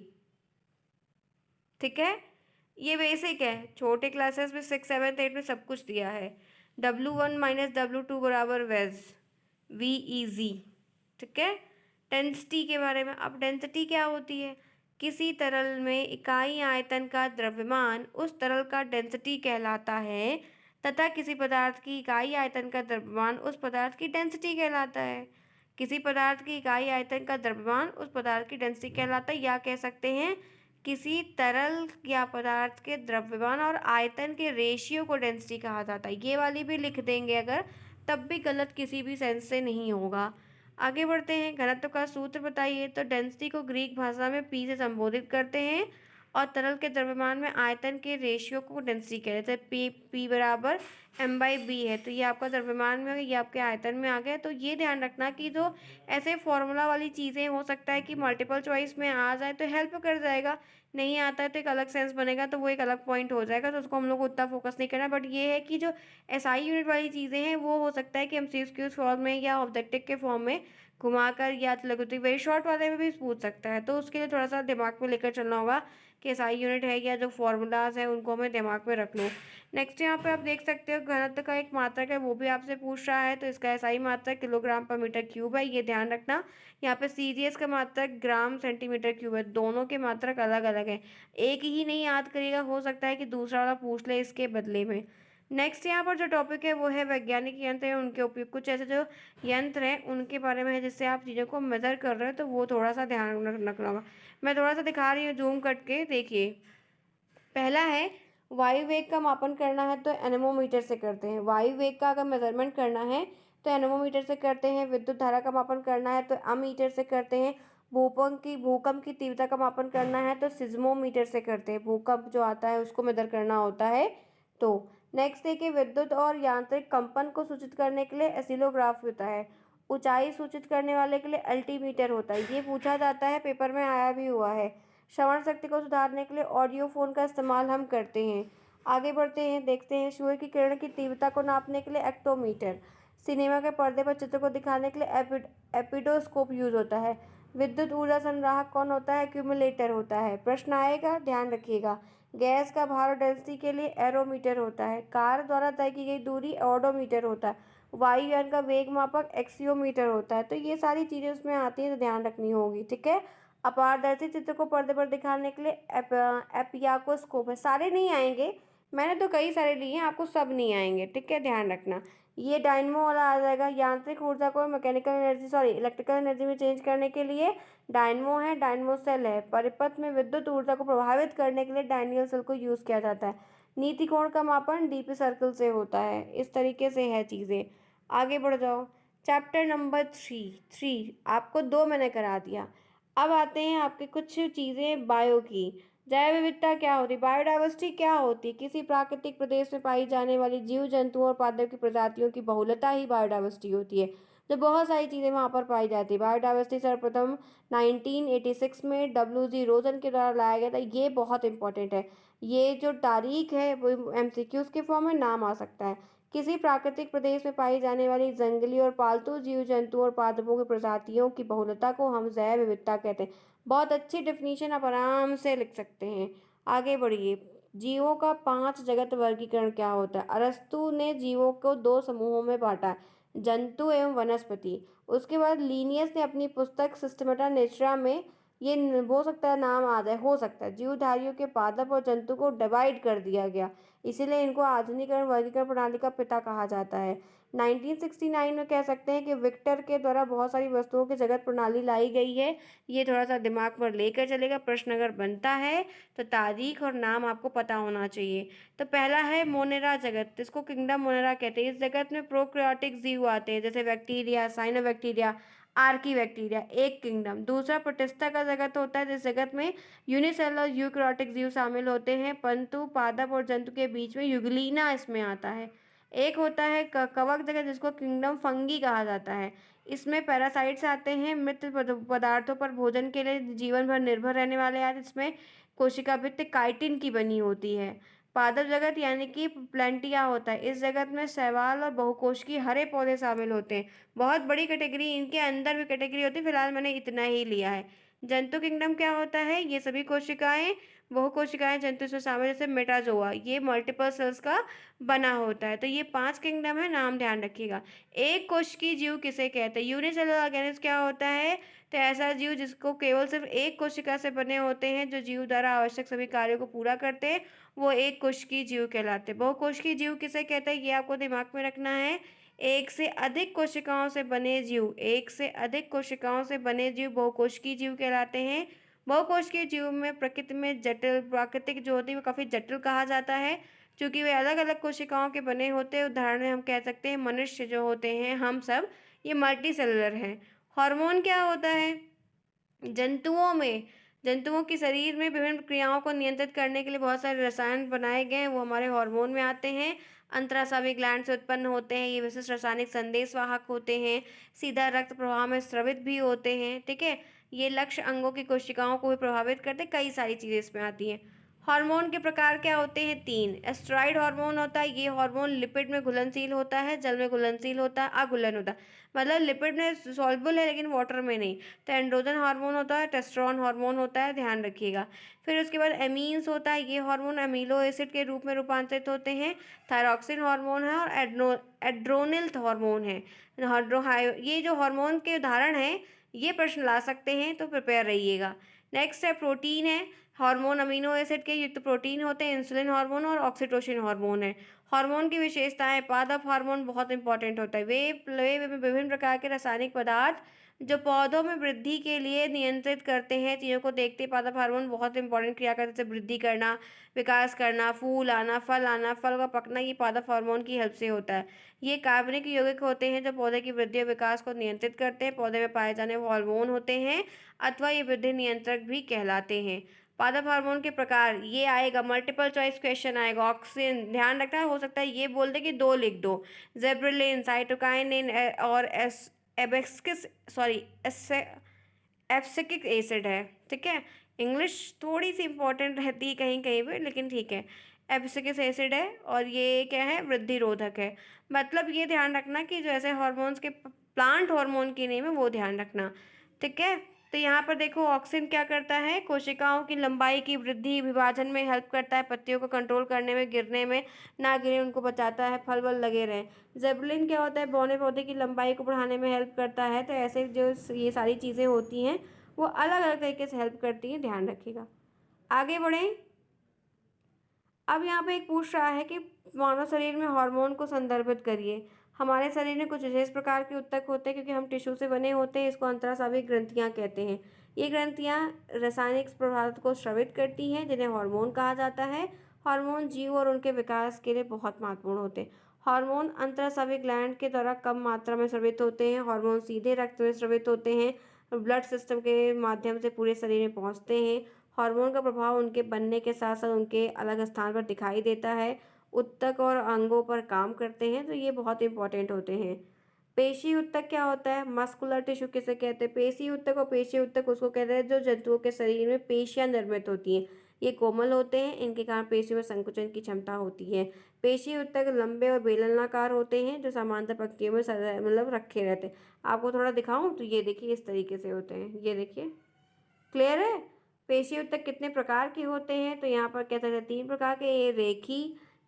ठीक है, ये बेसिक है। छोटे क्लासेस में 6, 7, 8 में सब कुछ दिया है। W1 माइनस W2 बराबर वेज, VEZ। ठीक है, डेंसिटी के बारे में। अब डेंसिटी क्या होती है? किसी तरल में इकाई आयतन का द्रव्यमान उस तरल का डेंसिटी कहलाता है, तथा किसी पदार्थ की इकाई आयतन का द्रव्यमान उस पदार्थ की डेंसिटी कहलाता है। किसी पदार्थ की इकाई आयतन का द्रव्यमान उस पदार्थ की डेंसिटी कहलाता है, या कह सकते हैं किसी तरल या पदार्थ के द्रव्यमान और आयतन के रेशियो को डेंसिटी कहा जाता है। ये वाली भी लिख देंगे अगर, तब भी गलत किसी भी सेंस से नहीं होगा। आगे बढ़ते हैं। घनत्व का सूत्र बताइए। तो डेंसिटी को ग्रीक भाषा में पी से संबोधित करते हैं और तरल के द्रव्यमान में आयतन के रेशियो को डेंसिटी कहते हैं। पी बराबर m/b है, तो ये आपका द्रव्यमान में हो गया, ये आपके आयतन में आ गया। तो ये ध्यान रखना कि जो ऐसे फॉर्मूला वाली चीज़ें हो सकता है कि मल्टीपल चॉइस में आ जाए तो हेल्प कर जाएगा, नहीं आता है तो एक अलग सेंस बनेगा, तो वो एक अलग पॉइंट हो जाएगा, तो उसको हम लोग को उतना फोकस नहीं करना। बट ये है कि जो SI यूनिट वाली चीज़ें हैं वो हो सकता है कि हम MCQ फॉर्म में या ऑब्जेक्टिव के फॉर्म में घुमाकर या लघुत्तम वेरी शॉर्ट वाले में भी पूछ सकता है। तो उसके लिए थोड़ा सा दिमाग में लेकर चलना होगा कि SI यूनिट है या जो फॉर्मूलाज हैं उनको हमें दिमाग में रख लो। नेक्स्ट यहाँ पे आप देख सकते हो घनत्व का एक मात्रक है, वो भी आपसे पूछ रहा है। तो इसका SI मात्रक किलोग्राम पर मीटर क्यूब है, ये ध्यान रखना। यहाँ पे CGS का मात्रक ग्राम सेंटीमीटर क्यूब है, दोनों के मात्रक अलग अलग है। एक ही नहीं याद करिएगा, हो सकता है कि दूसरा वाला पूछ ले इसके बदले में। नेक्स्ट यहाँ पर जो टॉपिक है वो है वैज्ञानिक यंत्र हैं उनके उपयोग। कुछ ऐसे जो यंत्र हैं उनके बारे में है जिससे आप चीज़ों को मेजर कर रहे हो, तो वो थोड़ा सा ध्यान रखना होगा। मैं थोड़ा सा दिखा रही हूँ जूम करके, देखिए। पहला है वायु वेग का मापन करना है तो एनेमोमीटर से करते हैं। वायु वेग का अगर मेजरमेंट करना है तो एनेमोमीटर से करते हैं। विद्युत धारा का मापन करना है तो अमीटर से करते हैं। भूकंप की तीव्रता का मापन करना है तो सिज्मोमीटर से करते हैं। भूकंप जो आता है उसको मेजर करना होता है। तो नेक्स्ट देखिए, विद्युत और यांत्रिक कंपन को सूचित करने के लिए एसिलोग्राफ होता है। ऊंचाई सूचित करने वाले के लिए अल्टीमीटर होता है, ये पूछा जाता है, पेपर में आया भी हुआ है। श्रवण शक्ति को सुधारने के लिए ऑडियो फोन का इस्तेमाल हम करते हैं। आगे बढ़ते हैं, देखते हैं। सूर्य की किरण की तीव्रता को नापने के लिए एक्टोमीटर। सिनेमा के पर्दे पर चित्र को दिखाने के लिए एपिडोस्कोप यूज होता है। विद्युत ऊर्जा संग्राहक कौन होता है? एक्यूमुलेटर होता है। प्रश्न आएगा, ध्यान रखिएगा। गैस का भार और डेंसिटी के लिए एरोमीटर होता है। कार द्वारा तय की गई दूरी ओडोमीटर होता है। वायुयान का वेग मापक एक्सियोमीटर होता है। तो ये सारी चीज़ें उसमें आती हैं, तो ध्यान रखनी होगी, ठीक है। अपारदर्शी चित्र को पर्दे पर दिखाने के लिए एपियाकोस्कोप है। सारे नहीं आएंगे, मैंने तो कई सारे लिए हैं, आपको सब नहीं आएंगे, ठीक है, ध्यान रखना। ये डायनमो वाला आ जाएगा। यांत्रिक ऊर्जा को मैकेनिकल एनर्जी इलेक्ट्रिकल एनर्जी में चेंज करने के लिए डायनमो है, डायनमो सेल है। परिपथ में विद्युत ऊर्जा को प्रभावित करने के लिए डायनियल सेल को यूज़ किया जाता है। नीति कोण का मापन डीपी सर्कल से होता है। इस तरीके से है चीज़ें। आगे बढ़ जाओ। चैप्टर नंबर 3 आपको 2 मैंने करा दिया। अब आते हैं आपके कुछ चीज़ें बायो की। जैव विविधता क्या होती है? बायोडाइवर्सिटी क्या होती है? किसी प्राकृतिक प्रदेश में पाई जाने वाली जीव जंतुओं और पादपों की प्रजातियों की बहुलता ही बायोडाइवर्सिटी होती है। तो बहुत सारी चीज़ें वहाँ पर पाई जाती है। बायोडाइवर्सिटी सर्वप्रथम 1986 में WG रोजन के द्वारा लाया गया था। ये बहुत इंपॉर्टेंट है। ये जो तारीख है वो MCQs के फॉर्म में नाम आ सकता है। किसी प्राकृतिक प्रदेश में पाई जाने वाली जंगली और पालतू जीव जंतु और पादपों की प्रजातियों की बहुलता को हम जैव विविधता कहते हैं। बहुत अच्छी डेफिनेशन आप आराम से लिख सकते हैं। आगे बढ़िए। जीवों का 5 जगत वर्गीकरण क्या होता है? अरस्तु ने जीवों को 2 समूहों में बांटा, जंतु एवं वनस्पति। उसके बाद लीनियस ने अपनी पुस्तक सिस्टमेटा नेचुरा में, ये हो सकता है नाम आ जाए, हो सकता है, जीवधारियों के पादप और जंतु को डिवाइड कर दिया गया, इसीलिए इनको आधुनिकरण वर्गीकरण प्रणाली का पिता कहा जाता है। 1969 में कह सकते हैं कि विक्टर के द्वारा बहुत सारी वस्तुओं की जगत प्रणाली लाई गई है। ये थोड़ा सा दिमाग पर लेकर चलेगा, प्रश्न अगर बनता है तो तारीख और नाम आपको पता होना चाहिए। तो पहला है मोनेरा जगत, इसको किंगडम मोनेरा कहते हैं। इस जगत में प्रोक्रियाटिक जीव आते हैं, जैसे बैक्टीरिया, साइनोबैक्टीरिया, आर्की बैक्टीरिया, एक किंगडम। दूसरा प्रोटिस्टा का जगत होता है, जिस जगत में यूनिसेलुलर यूकैरियोटिक जीव शामिल होते हैं, परंतु पादप और जंतु के बीच में यूग्लिना इसमें आता है। एक होता है कवक जगत, जिसको किंगडम फंगी कहा जाता है। इसमें पैरासाइट्स आते हैं, मृत पदार्थों पर भोजन के लिए जीवन भर निर्भर रहने वाले आते। इसमें कोशिका भित्ति काइटिन की बनी होती है। पादप जगत यानी कि प्लेंटिया होता है। इस जगत में शैवाल और बहुकोशिकीय हरे पौधे शामिल होते हैं। बहुत बड़ी कैटेगरी, इनके अंदर भी कैटेगरी होती है, फिलहाल मैंने इतना ही लिया है। जंतु किंगडम क्या होता है? ये सभी कोशिकाएं, बहुकोशिकाएं जंतु से शामिल, जैसे मेटाजोआ, ये मल्टीपल सेल्स का बना होता है। तो ये 5 किंगडम है, नाम ध्यान रखिएगा। एक कोशिकीय जीव किसे कहते हैं? यूनिसेलुलर ऑर्गेनिज्म क्या होता है? तो ऐसा जीव जिसको केवल सिर्फ एक कोशिका से बने होते हैं, जो जीव द्वारा आवश्यक सभी कार्यों को पूरा करते हैं, वो एक कोशिकीय जीव कहलाते हैं। बहुकोशिकीय जीव किसे कहते हैं? ये आपको दिमाग में रखना है। एक से अधिक कोशिकाओं से बने जीव, एक से अधिक कोशिकाओं से बने जीव बहुकोशिकीय जीव कहलाते हैं। बहुकोशिकीय जीव में प्रकृति में जटिल, प्राकृतिक जो होती है वो काफ़ी जटिल कहा जाता है, क्योंकि वे अलग अलग कोशिकाओं के बने होते हैं। उदाहरण में हम कह सकते हैं मनुष्य जो होते हैं, हम सब, ये मल्टी सेलुलर हैं। हार्मोन क्या होता है? जंतुओं में, जंतुओं के शरीर में विभिन्न क्रियाओं को नियंत्रित करने के लिए बहुत सारे रसायन बनाए गए हैं, वो हमारे हार्मोन में आते हैं। अंतरास्रावी ग्लैंड से उत्पन्न होते हैं। ये विशिष्ट रासायनिक संदेशवाहक होते हैं, सीधा रक्त प्रवाह में स्रावित भी होते हैं, ठीक है। ये लक्ष्य अंगों की कोशिकाओं को भी प्रभावित करते हैं। कई सारी चीज़ें इसमें आती हैं। हार्मोन के प्रकार क्या होते हैं? 3। एस्टेरॉइड हार्मोन होता है, ये हार्मोन लिपिड में घुलनशील होता है, जल में घुलनशील होता है, अघुलन होता है, मतलब लिपिड में सॉल्युबल है लेकिन वाटर में नहीं। तो एंड्रोजन हार्मोन होता है, टेस्टोस्टेरोन हार्मोन होता है, ध्यान रखिएगा। फिर उसके बाद एमीन्स होता है, ये हार्मोन अमीनो एसिड के रूप में रूपांतरित होते हैं। थायरॉक्सिन हार्मोन है और एड्रोनिल हार्मोन है। ये जो हार्मोन के उदाहरण हैं, ये प्रश्न ला सकते हैं, तो प्रिपेयर रहिएगा। नेक्स्ट है प्रोटीन है। हार्मोन अमीनो एसिड के युक्त प्रोटीन होते हैं, इंसुलिन हार्मोन और ऑक्सीटोसिन हार्मोन है। हार्मोन की विशेषताएं, पादप हार्मोन बहुत इंपॉर्टेंट होता है। वे विभिन्न प्रकार के रासायनिक पदार्थ जो पौधों में वृद्धि के लिए नियंत्रित करते हैं, चीज़ों को देखते हैं। पादप हार्मोन बहुत इंपॉर्टेंट क्रिया करते हैं, जैसे वृद्धि करना, विकास करना, फूल आना, फल का पकना, ये पादप हार्मोन की हेल्प से होता है। ये कार्बनिक यौगिक होते हैं जो पौधे की वृद्धि और विकास को नियंत्रित करते हैं। पौधे में पाए जाने वाले हार्मोन होते हैं, अथवा ये वृद्धि नियंत्रक भी कहलाते हैं। पादप हार्मोन के प्रकार, ये आएगा, मल्टीपल चॉइस क्वेश्चन आएगा। ऑक्सिन, ध्यान रखना, हो सकता है ये बोल दे कि 2 लिख दो। जेब्रेलिन, साइटोकाइनिन और एब्सिक्स सॉरी एब्सिकिक एसिड है, ठीक है। इंग्लिश थोड़ी सी इंपॉर्टेंट रहती है कहीं कहीं पे, लेकिन ठीक है। एब्सिकिक एसिड है और ये क्या है? वृद्धि रोधक है। मतलब ये ध्यान रखना कि जो ऐसे हार्मोन्स के प्लांट हार्मोन की नेम है वो ध्यान रखना, ठीक है। तो यहाँ पर देखो ऑक्सिन क्या करता है, कोशिकाओं की लंबाई की वृद्धि विभाजन में हेल्प करता है, पत्तियों को कंट्रोल करने में, गिरने में ना गिरे उनको बचाता है, फल वल लगे रहें। जेबुलिन क्या होता है, बौने पौधे की लंबाई को बढ़ाने में हेल्प करता है। तो ऐसे जो ये सारी चीज़ें होती हैं वो अलग अलग तरीके से हेल्प करती हैं, ध्यान रखिएगा। आगे बढ़ें। अब यहाँ पे एक पूछ रहा है कि मानव शरीर में हार्मोन को संदर्भित करिए। हमारे शरीर में कुछ विशेष प्रकार के ऊतक होते हैं क्योंकि हम टिश्यू से बने होते हैं, इसको अंतःस्रावी ग्रंथियाँ कहते हैं। ये ग्रंथियाँ रासायनिक पदार्थ को स्रावित करती हैं जिन्हें हार्मोन कहा जाता है। हार्मोन जीव और उनके विकास के लिए बहुत महत्वपूर्ण होते हैं। हार्मोन अंतःस्रावी ग्लैंड के द्वारा कम मात्रा में स्रावित होते हैं। हार्मोन सीधे रक्त में स्रावित होते हैं, ब्लड सिस्टम के माध्यम से पूरे शरीर में पहुँचते हैं। हार्मोन का प्रभाव उनके बनने के साथ साथ उनके अलग स्थान पर दिखाई देता है, ऊतक और अंगों पर काम करते हैं, तो ये बहुत इंपॉर्टेंट होते हैं। पेशी ऊतक क्या होता है, मस्कुलर टिश्यू किसे कहते हैं, पेशी ऊतक और पेशी ऊतक उसको कहते हैं जो जंतुओं के शरीर में पेशियां निर्मित होती हैं। ये कोमल होते हैं, इनके कारण पेशियों में संकुचन की क्षमता होती है। पेशी ऊतक लंबे और बेलनाकार होते हैं जो समांतर पंक्तियों में मतलब रखे रहते हैं। आपको थोड़ा दिखाऊं तो ये देखिए इस तरीके से होते हैं, ये देखिए, क्लियर है। पेशी ऊतक कितने प्रकार के होते हैं, तो यहाँ पर कहते हैं 3 प्रकार के। ये रेखी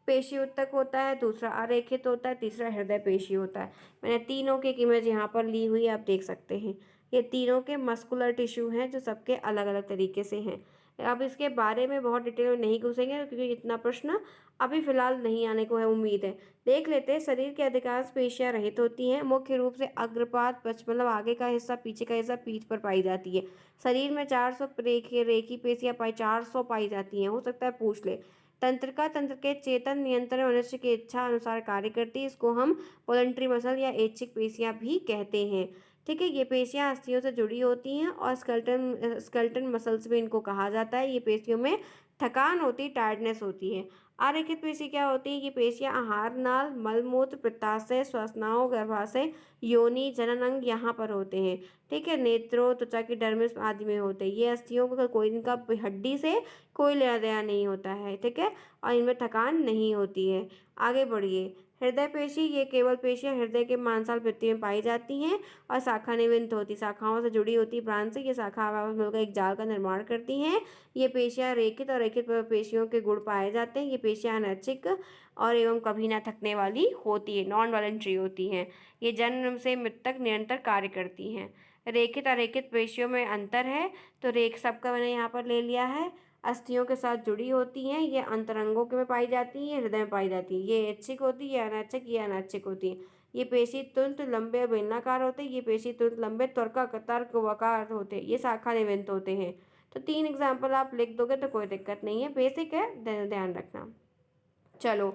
पेशी ऊतक होता है, दूसरा अरेखित होता है, तीसरा हृदय पेशी होता है। मैंने तीनों की इमेज यहाँ पर ली हुई है, आप देख सकते हैं। ये तीनों के मस्कुलर टिश्यू हैं जो सबके अलग अलग तरीके से हैं। अब इसके बारे में बहुत डिटेल में नहीं घुसेंगे क्योंकि इतना प्रश्न अभी फिलहाल नहीं आने को है, उम्मीद है। देख लेते हैं। शरीर के अधिकांश पेशियां रहित होती हैं, मुख्य रूप से अग्रपाद मतलब आगे का हिस्सा, पीछे का हिस्सा पीठ पर पाई जाती है। शरीर में 400 रेखी पेशियां 400 पाई जाती हैं, हो सकता है पूछ ले। तंत्रिका तंत्र के चेतन नियंत्रण मनुष्य की इच्छा अनुसार कार्य करती है, इसको हम वॉलंटरी मसल या ऐच्छिक पेशियां भी कहते हैं। ठीक है, ये पेशियां अस्थियों से जुड़ी होती हैं और स्केलेटन मसल्स भी इनको कहा जाता है। ये पेशियों में थकान होती है, टायर्डनेस होती है। आरेखित पेशी क्या होती है, ये पेशियां आहार नाल, मलमूत्र, पित्ताशय, श्वसनाओं, गर्भाशय, योनि, जनन अंग यहाँ पर होते हैं। ठीक है, नेत्रों, त्वचा की डर्मिस आदि में होते हैं। ये अस्थियों का कोई इनका हड्डी से कोई लेना देना नहीं होता है। ठीक है, और इनमें थकान नहीं होती है। आगे बढ़िए। हृदय पेशी, ये केवल पेशियां हृदय के मांसल भित्ति में पाई जाती हैं और शाखा निविंत होती, शाखाओं से जुड़ी होती ब्रांच से। ये शाखा आपस में मिलकर एक जाल का निर्माण करती हैं। ये पेशियां रेखित और रेखित पेशियों के गुण पाए जाते हैं। ये पेशियां अनैच्छिक और एवं कभी ना थकने वाली होती है, नॉन वॉलंटरी होती हैं। ये जन्म से मृत्यु तक निरंतर कार्य करती हैं। रेखित अरेखित पेशियों में अंतर है, तो रेख सबका मैंने यहाँ पर ले लिया है। अस्थियों के साथ जुड़ी होती हैं, ये अंतरंगों के में पाई जाती हैं, हृदय में पाई जाती हैं। ये ऐच्छिक होती है, अनैच्छिक, ये अनैच्छिक होती है। ये पेशी तुंत लंबे और बेलनाकार होते हैं, ये पेशी तुंत लंबे त्वरका तर्क वकार होते हैं, ये शाखा निविंत होते हैं। तो 3 एग्जाम्पल आप लिख दोगे तो कोई दिक्कत नहीं है, बेसिक है, ध्यान रखना। चलो,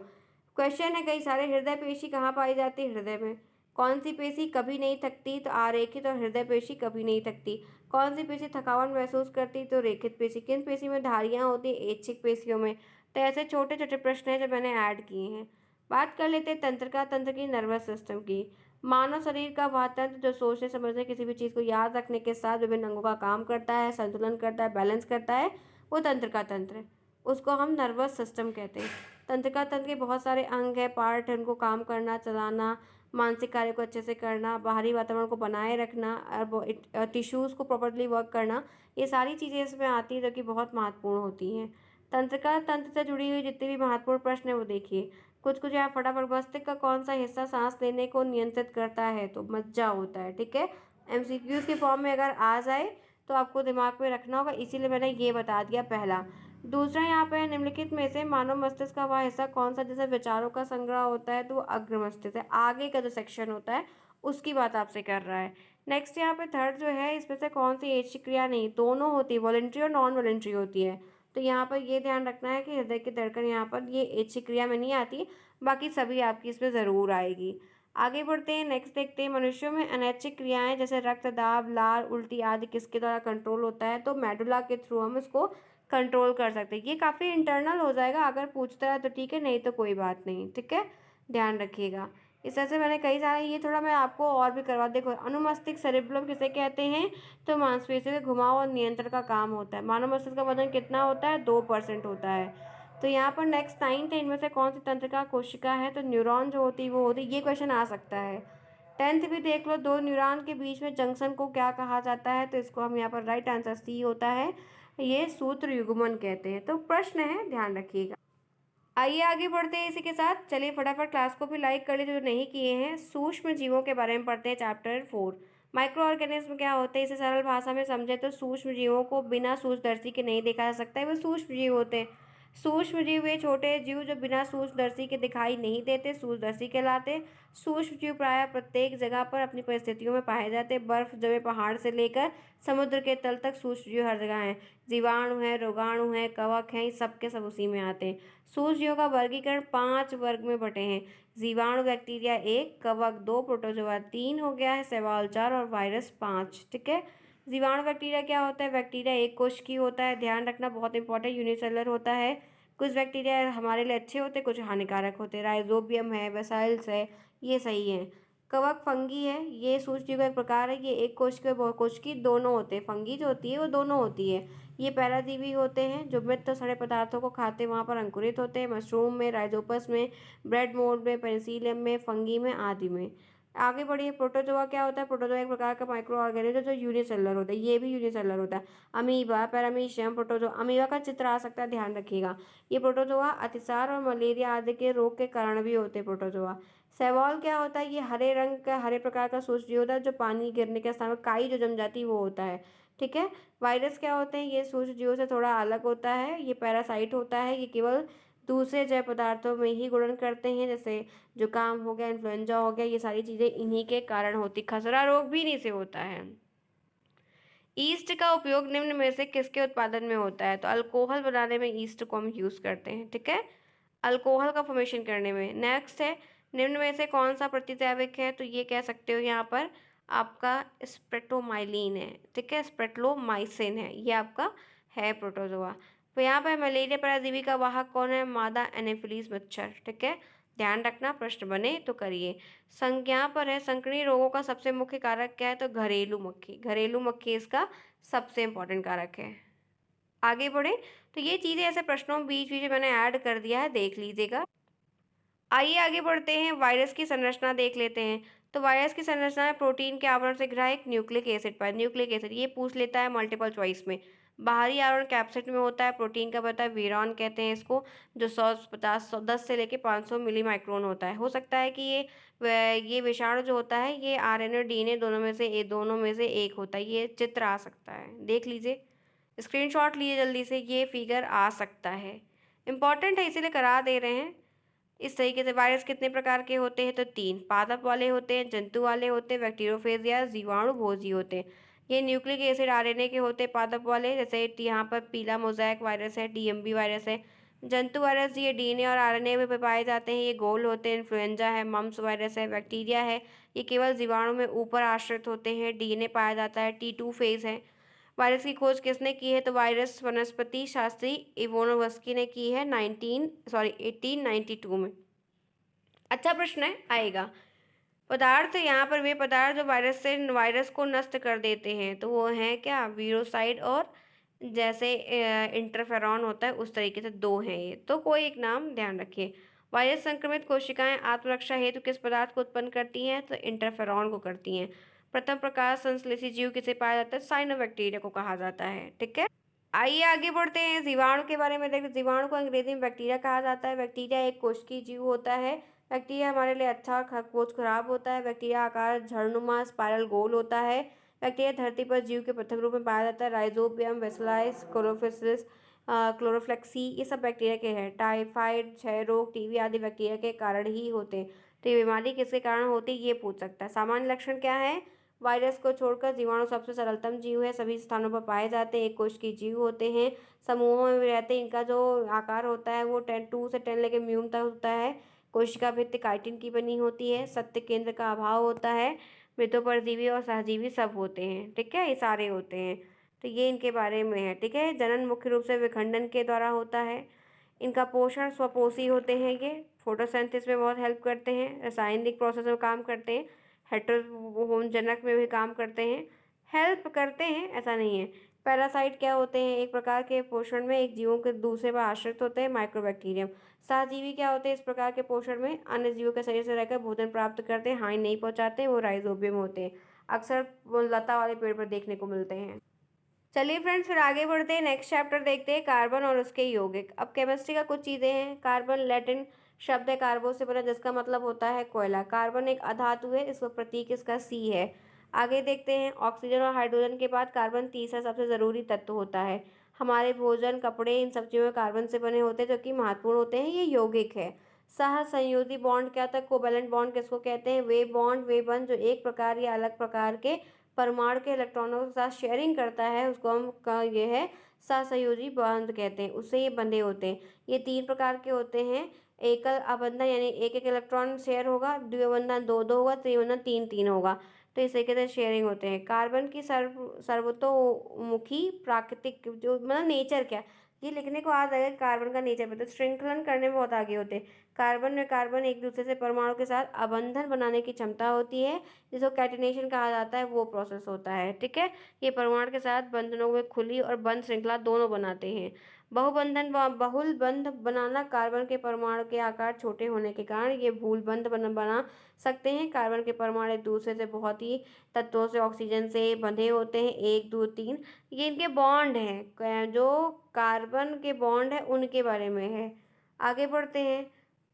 क्वेश्चन है कई सारे। हृदय पेशी कहाँ पाई जाती है, हृदय में। कौन सी पेशी कभी नहीं थकती, तो आरेखित और हृदय पेशी कभी नहीं थकती। कौन सी पेशी थकावट महसूस करती, तो रेखित पेशी। किन पेशी में धारियाँ होती है, ऐच्छिक पेशियों में। तो ऐसे छोटे छोटे प्रश्न हैं जो मैंने ऐड किए हैं। बात कर लेते हैं तंत्रिका तंत्र की, नर्वस सिस्टम की। मानव शरीर का वह तंत्र जो सोचने समझने किसी भी चीज़ को याद रखने के साथ विभिन्न अंगों का काम करता है, संतुलन करता है, बैलेंस करता है, वो तंत्रिका तंत्र है, उसको हम नर्वस सिस्टम कहते हैं। तंत्रिका तंत्र के बहुत सारे अंग है, पार्ट है, उनको काम करना, चलाना, मानसिक कार्य को अच्छे से करना, बाहरी वातावरण को बनाए रखना, और टिश्यूज़ को प्रॉपर्ली वर्क करना, ये सारी चीज़ें इसमें आती हैं जो कि बहुत महत्वपूर्ण होती हैं। तंत्रिका तंत्र से जुड़ी हुई जितने भी महत्वपूर्ण प्रश्न है वो देखिए। कुछ कुछ यहाँ फटाफट। मस्तिष्क का कौन सा हिस्सा सांस लेने को नियंत्रित करता है, तो मज्जा होता है। ठीक है, एमसीक्यूज़ के फॉर्म में अगर आ जाए तो आपको दिमाग में रखना होगा, इसीलिए मैंने ये बता दिया पहला। दूसरा यहाँ पे निम्नलिखित में से मानव मस्तिष्क का वह हिस्सा कौन सा जैसे विचारों का संग्रह होता है, तो वो अग्र मस्तिष्क है। आगे का जो सेक्शन होता है उसकी बात आपसे कर रहा है। नेक्स्ट यहाँ पे थर्ड जो है, इसमें से कौन सी ऐच्छिक क्रिया नहीं, दोनों होती है, वॉलंटरी और नॉन वॉलंटरी होती है। तो यहाँ पर ये ध्यान रखना है कि हृदय की धड़कन यहाँ पर ये ऐच्छिक क्रिया में नहीं आती, बाकी सभी आपकी इसमें ज़रूर आएगी। आगे बढ़ते हैं, नेक्स्ट देखते हैं। मनुष्यों में अनैच्छिक क्रियाएं जैसे रक्तदाब, लाल, उल्टी आदि किसके द्वारा कंट्रोल होता है, तो मेडुला के थ्रू हम इसको कंट्रोल कर सकते हैं। ये काफ़ी इंटरनल हो जाएगा, अगर पूछता है तो ठीक है, नहीं तो कोई बात नहीं। ठीक है, ध्यान रखिएगा। इस तरह से मैंने कई सारे, ये थोड़ा मैं आपको और भी करवा, देखो अनुमस्तिष्क सेरिब्रम किसे कहते हैं, तो मांसपेशियों के घुमाव और नियंत्रण का काम होता है। मानव मस्तिष्क का वजन कितना होता है, 2% होता है। तो यहाँ पर नेक्स्ट 9th है, इनमें से कौन सी तंत्रिका कोशिका है, तो न्यूरॉन जो होती है वो होती है, ये क्वेश्चन आ सकता है। 10th भी देख लो, दो न्यूरॉन के बीच में जंक्शन को क्या कहा जाता है, तो इसको हम यहाँ पर राइट आंसर सी होता है, ये सूत्र युग्मन कहते हैं। तो प्रश्न है, ध्यान रखिएगा। आइए आगे बढ़ते हैं इसी के साथ। चलिए फटाफट क्लास को भी लाइक कर लीजिए जो नहीं किए हैं। सूक्ष्म जीवों के बारे में पढ़ते हैं, चैप्टर 4। माइक्रो ऑर्गेनिज्म क्या होते हैं, इसे सरल भाषा में समझे तो सूक्ष्म जीवों को बिना सूक्ष्मदर्शी के नहीं देखा जा सकता है, वे सूक्ष्म जीव होते हैं। सूक्ष्म जीव वे छोटे जीव जो बिना सूक्ष्मदर्शी के दिखाई नहीं देते, सूक्ष्मदर्शी कहलाते हैं। सूक्ष्म जीव प्रायः प्रत्येक जगह पर अपनी परिस्थितियों में पाए जाते हैं। बर्फ जमे पहाड़ से लेकर समुद्र के तल तक सूक्ष्म जीव हर जगह हैं। जीवाणु हैं, रोगाणु हैं, कवक हैं, सब के सब उसी में आते हैं। सूक्ष्मजीवों का वर्गीकरण 5 वर्ग में बटे हैं। जीवाणु बैक्टीरिया 1, कवक 2, प्रोटोजोआ 3 हो गया है, शैवाल 4 और वायरस 5। ठीक है। जीवाणु बैक्टीरिया क्या होता है, बैक्टीरिया एक कोश की होता है, ध्यान रखना बहुत इंपॉर्टेंट, यूनिसेलुलर होता है। कुछ बैक्टीरिया हमारे लिए अच्छे होते हैं, कुछ हानिकारक होते हैं। राइजोबियम है, बेसाइल्स है, ये सही है। कवक फंगी है, ये सूक्ष्मजीव का एक प्रकार है, ये एक कोश के बहु कोश की दोनों होते हैं। फंगी जो होती है वो दोनों होती है। ये पैराजीवी होते हैं जो मृत सड़े पदार्थों को खाते हैं, वहाँ पर अंकुरित होते हैं। मशरूम में, राइजोपस में, ब्रेड मोल्ड में, पेनिसिलियम में, फंगी में आदि में। आगे बढ़िए, प्रोटोजोआ क्या होता है, प्रोटोजोआ एक प्रकार का माइक्रो ऑर्गेनिज्म जो यूनिसेलुलर होता है, ये भी यूनिसेलुलर होता है। अमीबा, पैरामीशियम, प्रोटोजोआ, अमीबा का चित्र आ सकता है, ध्यान रखिएगा। ये प्रोटोजोआ अतिसार और मलेरिया आदि के रोग के कारण भी होते हैं प्रोटोजोआ। शैवाल क्या होता है, ये हरे रंग का हरे प्रकार का सूक्ष्मजीव होता है जो पानी गिरने के स्थान पर काई जो जम जाती है वो होता है। ठीक है। वायरस क्या होते हैं, ये सूक्ष्मजीवों से थोड़ा अलग होता है, ये पैरासाइट होता है, ये केवल दूसरे जैव पदार्थों में ही गुणन करते हैं, जैसे जुकाम हो गया, इन्फ्लुएंजा हो गया, ये सारी चीज़ें इन्हीं के कारण होती। खसरा रोग भी इन्हीं से होता है। ईस्ट का उपयोग निम्न में से किसके उत्पादन में होता है, तो अल्कोहल बनाने में ईस्ट को हम यूज़ करते हैं। ठीक है, अल्कोहल का फॉर्मेशन करने में। नेक्स्ट है, निम्न में से कौन सा प्रतिजैविक है, तो ये कह सकते हो यहाँ पर आपका स्प्रेटोमाइलिन है। ठीक है, स्प्रेटलोमाइसिन है, ये आपका है प्रोटोजोआ। तो यहाँ पर मलेरिया परजीवी का वाहक कौन है, मादा एनोफिलीज मच्छर। ठीक है, ध्यान रखना, प्रश्न बने तो करिए। संज्ञा पर है, संक्रामक रोगों का सबसे मुख्य कारक क्या है, तो घरेलू मक्खी। घरेलू मक्खी इसका सबसे इंपॉर्टेंट कारक है। आगे बढ़े, तो ये चीज़ें ऐसे प्रश्नों में बीच बीच में मैंने ऐड कर दिया है, देख लीजिएगा। आइए आगे बढ़ते हैं, वायरस की संरचना देख लेते हैं। तो वायरस की संरचना में प्रोटीन के आवरण से घिरा एक न्यूक्लिक एसिड पर, न्यूक्लिक एसिड ये पूछ लेता है मल्टीपल चॉइस में। बाहरी आवरण कैप्सिड में होता है, प्रोटीन का पता है वीरॉन कहते हैं इसको, जो 110 से लेके 500 मिली माइक्रोन होता है। हो सकता है कि ये विषाणु जो होता है ये आरएनए और डीएनए दोनों में से एक होता है, ये चित्र आ सकता है, देख लीजिए, स्क्रीनशॉट लिए जल्दी से, ये फिगर आ सकता है, इंपॉर्टेंट है इसीलिए करा दे रहे हैं। इस तरीके से वायरस कितने प्रकार के होते हैं, तो 3, पादप वाले होते हैं, जंतु वाले होते हैं, बैक्टीरियोफेज या जीवाणु भोजी होते हैं। ये न्यूक्लिक एसिड आरएनए के होते हैं पादप वाले, जैसे यहाँ पर पीला मोज़ेक वायरस है, डीएमबी वायरस है। जंतु वायरस ये डीएनए और आरएनए में पाए जाते हैं, ये गोल होते हैं। इन्फ्लुएंजा है, मम्प्स वायरस है, बैक्टीरिया है, ये केवल जीवाणु में ऊपर आश्रित होते हैं, डीएनए पाया जाता है, T2 फेज है। वायरस की खोज किसने की है, तो वायरस वनस्पति शास्त्री इवोनोवस्की ने की है 1892 में। अच्छा प्रश्न है, आएगा। पदार्थ, यहाँ पर वे पदार्थ जो वायरस को नष्ट कर देते हैं, तो वो हैं क्या, वीरोसाइड और जैसे इंटरफेरॉन होता है उस तरीके से 2 हैं ये, तो कोई एक नाम ध्यान रखिए। वायरस संक्रमित कोशिकाएं आत्मरक्षा हेतु किस पदार्थ को उत्पन्न करती हैं, तो इंटरफेरॉन को करती हैं। प्रथम प्रकार संश्लेषी जीव किसे पाया जाता है, साइनोबैक्टीरिया को कहा जाता है। ठीक है, आइए आगे बढ़ते हैं, जीवाणु के बारे में देखते हैं। जीवाणु को अंग्रेजी में बैक्टीरिया कहा जाता है। बैक्टीरिया एक कोशिकीय जीव होता है। बैक्टीरिया हमारे लिए अच्छा, कोष खराब होता है। बैक्टीरिया आकार झरनुमा स्पाइरल गोल होता है। बैक्टीरिया धरती पर जीव के पृथक रूप में पाया जाता है। राइजोबियम, बेसिलस, क्लोरोफिसिस, क्लोरोफ्लेक्सी, ये सब बैक्टीरिया के हैं। टाइफाइड, क्षय रोग, टीबी आदि बैक्टीरिया के कारण ही होते हैं। तो ये बीमारी किसके कारण होती है, ये पूछ सकता है। सामान्य लक्षण क्या है, वायरस को छोड़कर जीवाणु सबसे सरलतम जीव है, सभी स्थानों पर पाए जाते हैं, एक कोश की जीव होते हैं, समूहों में भी रहते हैं। इनका जो आकार होता है वो 2 से 10 लेके म्यून तक होता है। कोशिका भित्ति काइटिन की बनी होती है। सत्य केंद्र का अभाव होता है। मृतोपरजीवी और सहजीवी सब होते हैं। ठीक है, ये सारे होते हैं, तो ये इनके बारे में है। ठीक है, जनन मुख्य रूप से विखंडन के द्वारा होता है। इनका पोषण स्वपोषी होते हैं, ये फोटोसिंथेसिस में बहुत हेल्प करते हैं, रासायनिक प्रोसेस में काम करते हैं, हेटेरोजनक में भी काम करते हैं, हेल्प करते हैं ऐसा नहीं है, पैरासाइट क्या होते हैं? एक प्रकार के पोषण में एक जीवों के दूसरे पर आश्रित होते हैं, माइक्रोबैक्टीरियम। सहजीवी क्या होते हैं? इस प्रकार के पोषण में अन्य जीवों के शरीर से रहकर भोजन प्राप्त करते हैं, हानि नहीं पहुंचाते, वो राइजोबियम होते हैं। अक्सर वो लता वाले पेड़ पर देखने को मिलते हैं। चलिए फ्रेंड्स, फिर आगे बढ़ते हैं, नेक्स्ट चैप्टर देखते हैं, कार्बन और उसके यौगिक। अब केमिस्ट्री का कुछ चीज़ें हैं। कार्बन लैटिन शब्द है कार्बो से बना, जिसका मतलब होता है कोयला। कार्बन एक अधातु है, इसका प्रतीक इसका सी है। आगे देखते हैं, ऑक्सीजन और हाइड्रोजन के बाद कार्बन तीसरा सबसे ज़रूरी तत्व होता है। हमारे भोजन, कपड़े, इन सब चीज़ों में कार्बन से बने होते हैं, जो कि महत्वपूर्ण होते हैं, ये यौगिक है। सह संयोजी बॉन्ड क्या होता है? कोवैलेंट बॉन्ड किसको कहते हैं? वे बॉन्ड जो एक प्रकार या अलग प्रकार के परमाणु के इलेक्ट्रॉनों के साथ शेयरिंग करता है, उसको हम का ये है सहसंयोजी बंध कहते हैं, उससे ये बंधे होते हैं। ये तीन प्रकार के होते हैं। एकल अबंधन यानी एक एक इलेक्ट्रॉन शेयर होगा, द्विबंधन दो दो होगा, त्रिबंधन तीन तीन होगा। तो इस तरीके से शेयरिंग होते हैं। कार्बन की सर्वतोमुखी प्राकृतिक जो मतलब नेचर क्या, ये लिखने को आ जाएगा कि कार्बन का नेचर बताए, श्रृंखलन करने में बहुत आगे होते हैं। कार्बन एक दूसरे से परमाणु के साथ अबंधन बनाने की क्षमता होती है, जिसको कैटिनेशन कहा जाता है, वो प्रोसेस होता है। ठीक है, ये परमाणु के साथ बंधनों में खुली और बंद श्रृंखला दोनों बनाते हैं। बहुल बंध बनाना, कार्बन के परमाणु के आकार छोटे होने के कारण ये भूल बंध बना सकते हैं। कार्बन के परमाणु एक दूसरे से बहुत ही तत्वों से, ऑक्सीजन से बंधे होते हैं, एक दो तीन। ये इनके बॉन्ड हैं, जो कार्बन के बॉन्ड है उनके बारे में है। आगे बढ़ते हैं,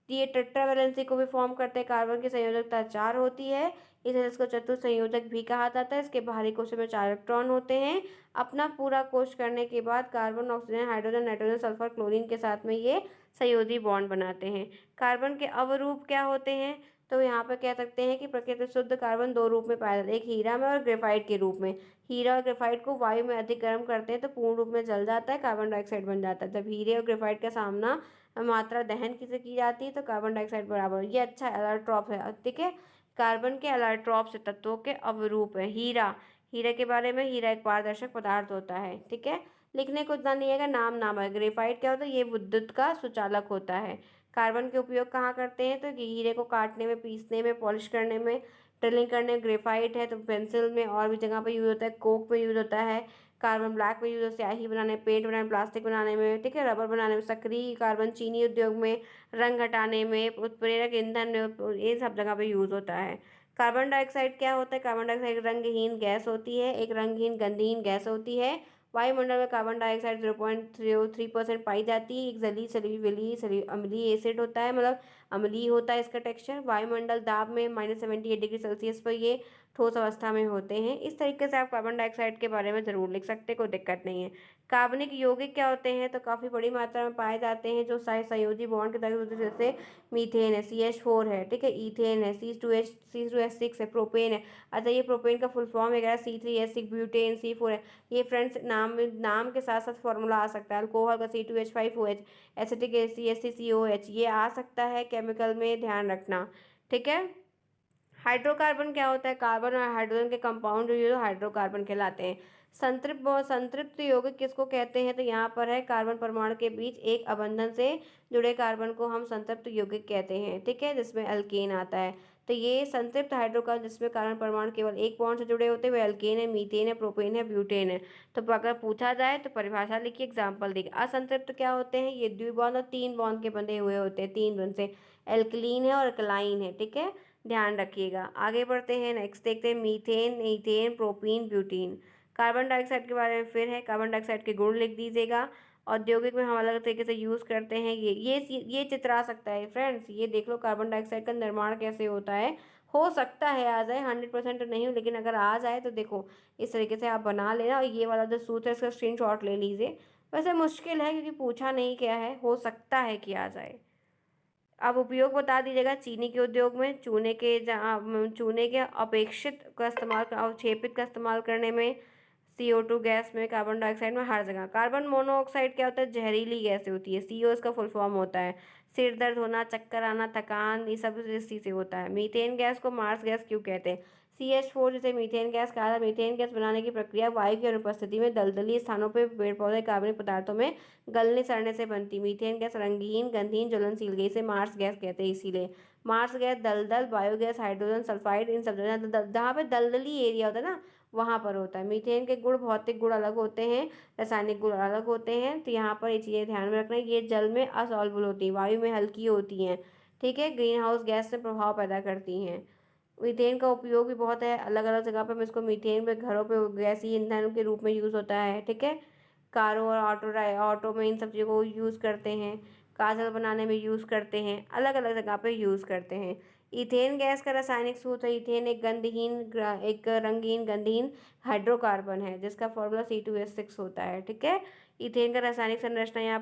ये टेट्रावैलेंसी को भी फॉर्म करते हैं। कार्बन की संयोजकता 4 होती है, इसलिए इसको चतुर्थ संयोजक भी कहा जाता है। इसके बाहरी कोश में 4 इलेक्ट्रॉन होते हैं। अपना पूरा कोश करने के बाद carbon, oxygen, hydrogen, nitrogen, sulphur, chlorine के साथ में ये संयोजी बॉन्ड बनाते हैं। कार्बन के अवरूप क्या होते हैं? तो यहाँ पर कह सकते हैं कि प्रकृति शुद्ध कार्बन दो रूप में पाया जाता है, एक हीरा में और ग्रेफाइट के रूप में। हीरा और ग्रेफाइट को वायु में अधिक गर्म करते हैं तो पूर्ण रूप में जल जाता है, कार्बन डाइऑक्साइड बन जाता है। जब हीरे और ग्रेफाइट का सामना मात्रा दहन किसे की जाती है तो कार्बन डाइऑक्साइड बराबर, ये अच्छा एलोट्रॉप है। ठीक है, कार्बन के एलोट्रॉप से तत्वों के अवरूप है। हीरा के बारे में, हीरा एक पारदर्शक पदार्थ होता है। ठीक है, लिखने को उतना नहीं है, नाम है। ग्रेफाइट क्या होता है? ये विद्युत का सुचालक होता है। कार्बन के उपयोग कहाँ करते हैं? तो हीरे को काटने में, पीसने में, पॉलिश करने में, ड्रिलिंग करने में। ग्रेफाइट है तो पेंसिल में और भी जगह पर यूज होता है, कोक में यूज होता है। कार्बन ब्लैक में यूज होता है स्याही बनाने, पेंट बनाने, प्लास्टिक बनाने में। ठीक है, रबर बनाने में। सक्रिय कार्बन चीनी उद्योग में, रंग हटाने में, उत्प्रेरक ईंधन में, ये सब जगह पे यूज होता है। कार्बन डाइऑक्साइड क्या होता है? कार्बन डाइऑक्साइड एक रंगहीन गैस होती है, एक रंगहीन गंधहीन गैस होती है। वायुमंडल में कार्बन डाइऑक्साइड 0.03% पाई जाती है। एक जलीय सलील अम्लीय एसिड होता है, मतलब अम्लीय होता है इसका टेक्सचर। वायुमंडल दाब में -78 डिग्री सेल्सियस पर ये ठोस अवस्था में होते हैं। इस तरीके से आप कार्बन डाइऑक्साइड के बारे में ज़रूर लिख सकते हैं, कोई दिक्कत नहीं है। कार्बनिक यौगिक क्या होते हैं? तो काफ़ी बड़ी मात्रा में पाए जाते हैं, जो संयोजी बॉन्ड के तहत होते हैं, जैसे मीथेन है, CH4 है। ठीक है, ईथेन है, C2H6 है, प्रोपेन है। अच्छा, ये प्रोपेन का फुल फॉर्म वगैरह C3H6, ब्यूटेन, C4 है। ये फ्रेंड्स नाम के साथ साथ फॉर्मूला आ सकता है। अल्कोहल का C2H5OH, एसिटिक CH3COH, ये आ सकता है केमिकल में, ध्यान रखना। ठीक है, हाइड्रोकार्बन क्या होता है? कार्बन और हाइड्रोजन के कंपाउंड जो ये हाइड्रोकार्बन कहलाते हैं। संतृप्त यौगिक किसको कहते हैं? तो यहाँ पर है कार्बन परमाणु के बीच एक अबंधन से जुड़े कार्बन को हम संतृप्त यौगिक कहते हैं। ठीक है, जिसमें अल्केन आता है। तो ये संतृप्त हाइड्रोकार्बन जिसमें कार्बन परमाणु केवल एक बॉन्ड से जुड़े होते हैं, वे अल्केन है, मीथेन है, प्रोपेन है, ब्यूटेन है। तो अगर पूछा जाए तो परिभाषा लिखिए, एग्जाम्पल देखिए। असंतृप्त क्या होते हैं? ये द्विबॉन्ड और तीन बॉन्ड के बंधे हुए होते हैं, तीन बंध से। एल्कलीन है और अल्कलाइन है। ठीक है, ध्यान रखिएगा। आगे बढ़ते हैं, नेक्स्ट देखते हैं, methane, ethane, propene, butene. Carbon dioxide के बारे में फिर है, कार्बन डाइऑक्साइड के गुण लिख दीजिएगा। औद्योगिक में हम अलग तरीके से यूज़ करते हैं। ये चित्र आ सकता है फ्रेंड्स, ये देख लो कार्बन डाइऑक्साइड का निर्माण कैसे होता है। हो सकता है आ जाए, 100% तो नहीं हूँ, लेकिन अगर आ जाए तो देखो इस तरीके से आप बना लेना। और ये वाला जो सूत्र है इसका स्क्रीनशॉट ले लीजिए। वैसे मुश्किल है क्योंकि पूछा नहीं गया है, हो सकता है कि आ जाए। अब उपयोग बता दीजिएगा। चीनी के उद्योग में चूने के अपेक्षित का इस्तेमाल, अवक्षेपित का इस्तेमाल करने में, CO2 गैस में, कार्बन डाइऑक्साइड में, हर जगह। कार्बन मोनोऑक्साइड क्या होता है? जहरीली गैस होती है। CO इसका फुल फॉर्म होता है। सिर दर्द होना, चक्कर आना, थकान, ये सब इसी से होता है। मीथेन गैस को मार्स गैस क्यों कहते हैं? CH4 जिसे मीथेन गैस कहा जाता है। मीथेन गैस बनाने की प्रक्रिया वायु की अनुपस्थिति में दलदली स्थानों पर पेड़ पौधे कार्बनिक पदार्थों में गलने सड़ने से बनती। मीथेन गैस रंगहीन, गंधहीन, ज्वलनशील गैस, इसे मार्स गैस कहते हैं। इसीलिए मार्स गैस दलदल, बायोगैस, हाइड्रोजन सल्फाइड, इन सब जगह जहाँ पे दलदली एरिया होता है ना, वहाँ पर होता है। मीथेन के गुण, भौतिक गुण अलग होते हैं, रासायनिक गुण अलग होते हैं। तो यहाँ पर ये चीज़ें ध्यान में रखना है। ये जल में असॉल्युबल होती हैं, वायु में हल्की होती हैं, ठीक है, ग्रीन हाउस गैस से प्रभाव पैदा करती हैं। मीथेन का उपयोग भी बहुत है, अलग अलग जगह पर हम इसको मीथेन पे घरों पे गैसीय ईंधन के रूप में यूज़ होता है, ठीक है। कारों और ऑटो में इन सब चीज़ों को यूज़ करते हैं, काजल बनाने में यूज़ करते हैं, अलग अलग जगह पे यूज़ करते हैं। इथेन गैस का रासायनिक सूत्र है। इथेन एक रंगीन गंधहीन हाइड्रोकार्बन है जिसका फॉर्मूला C2H6 होता है, ठीक है। इथेन का रासायनिक संरचना यहाँ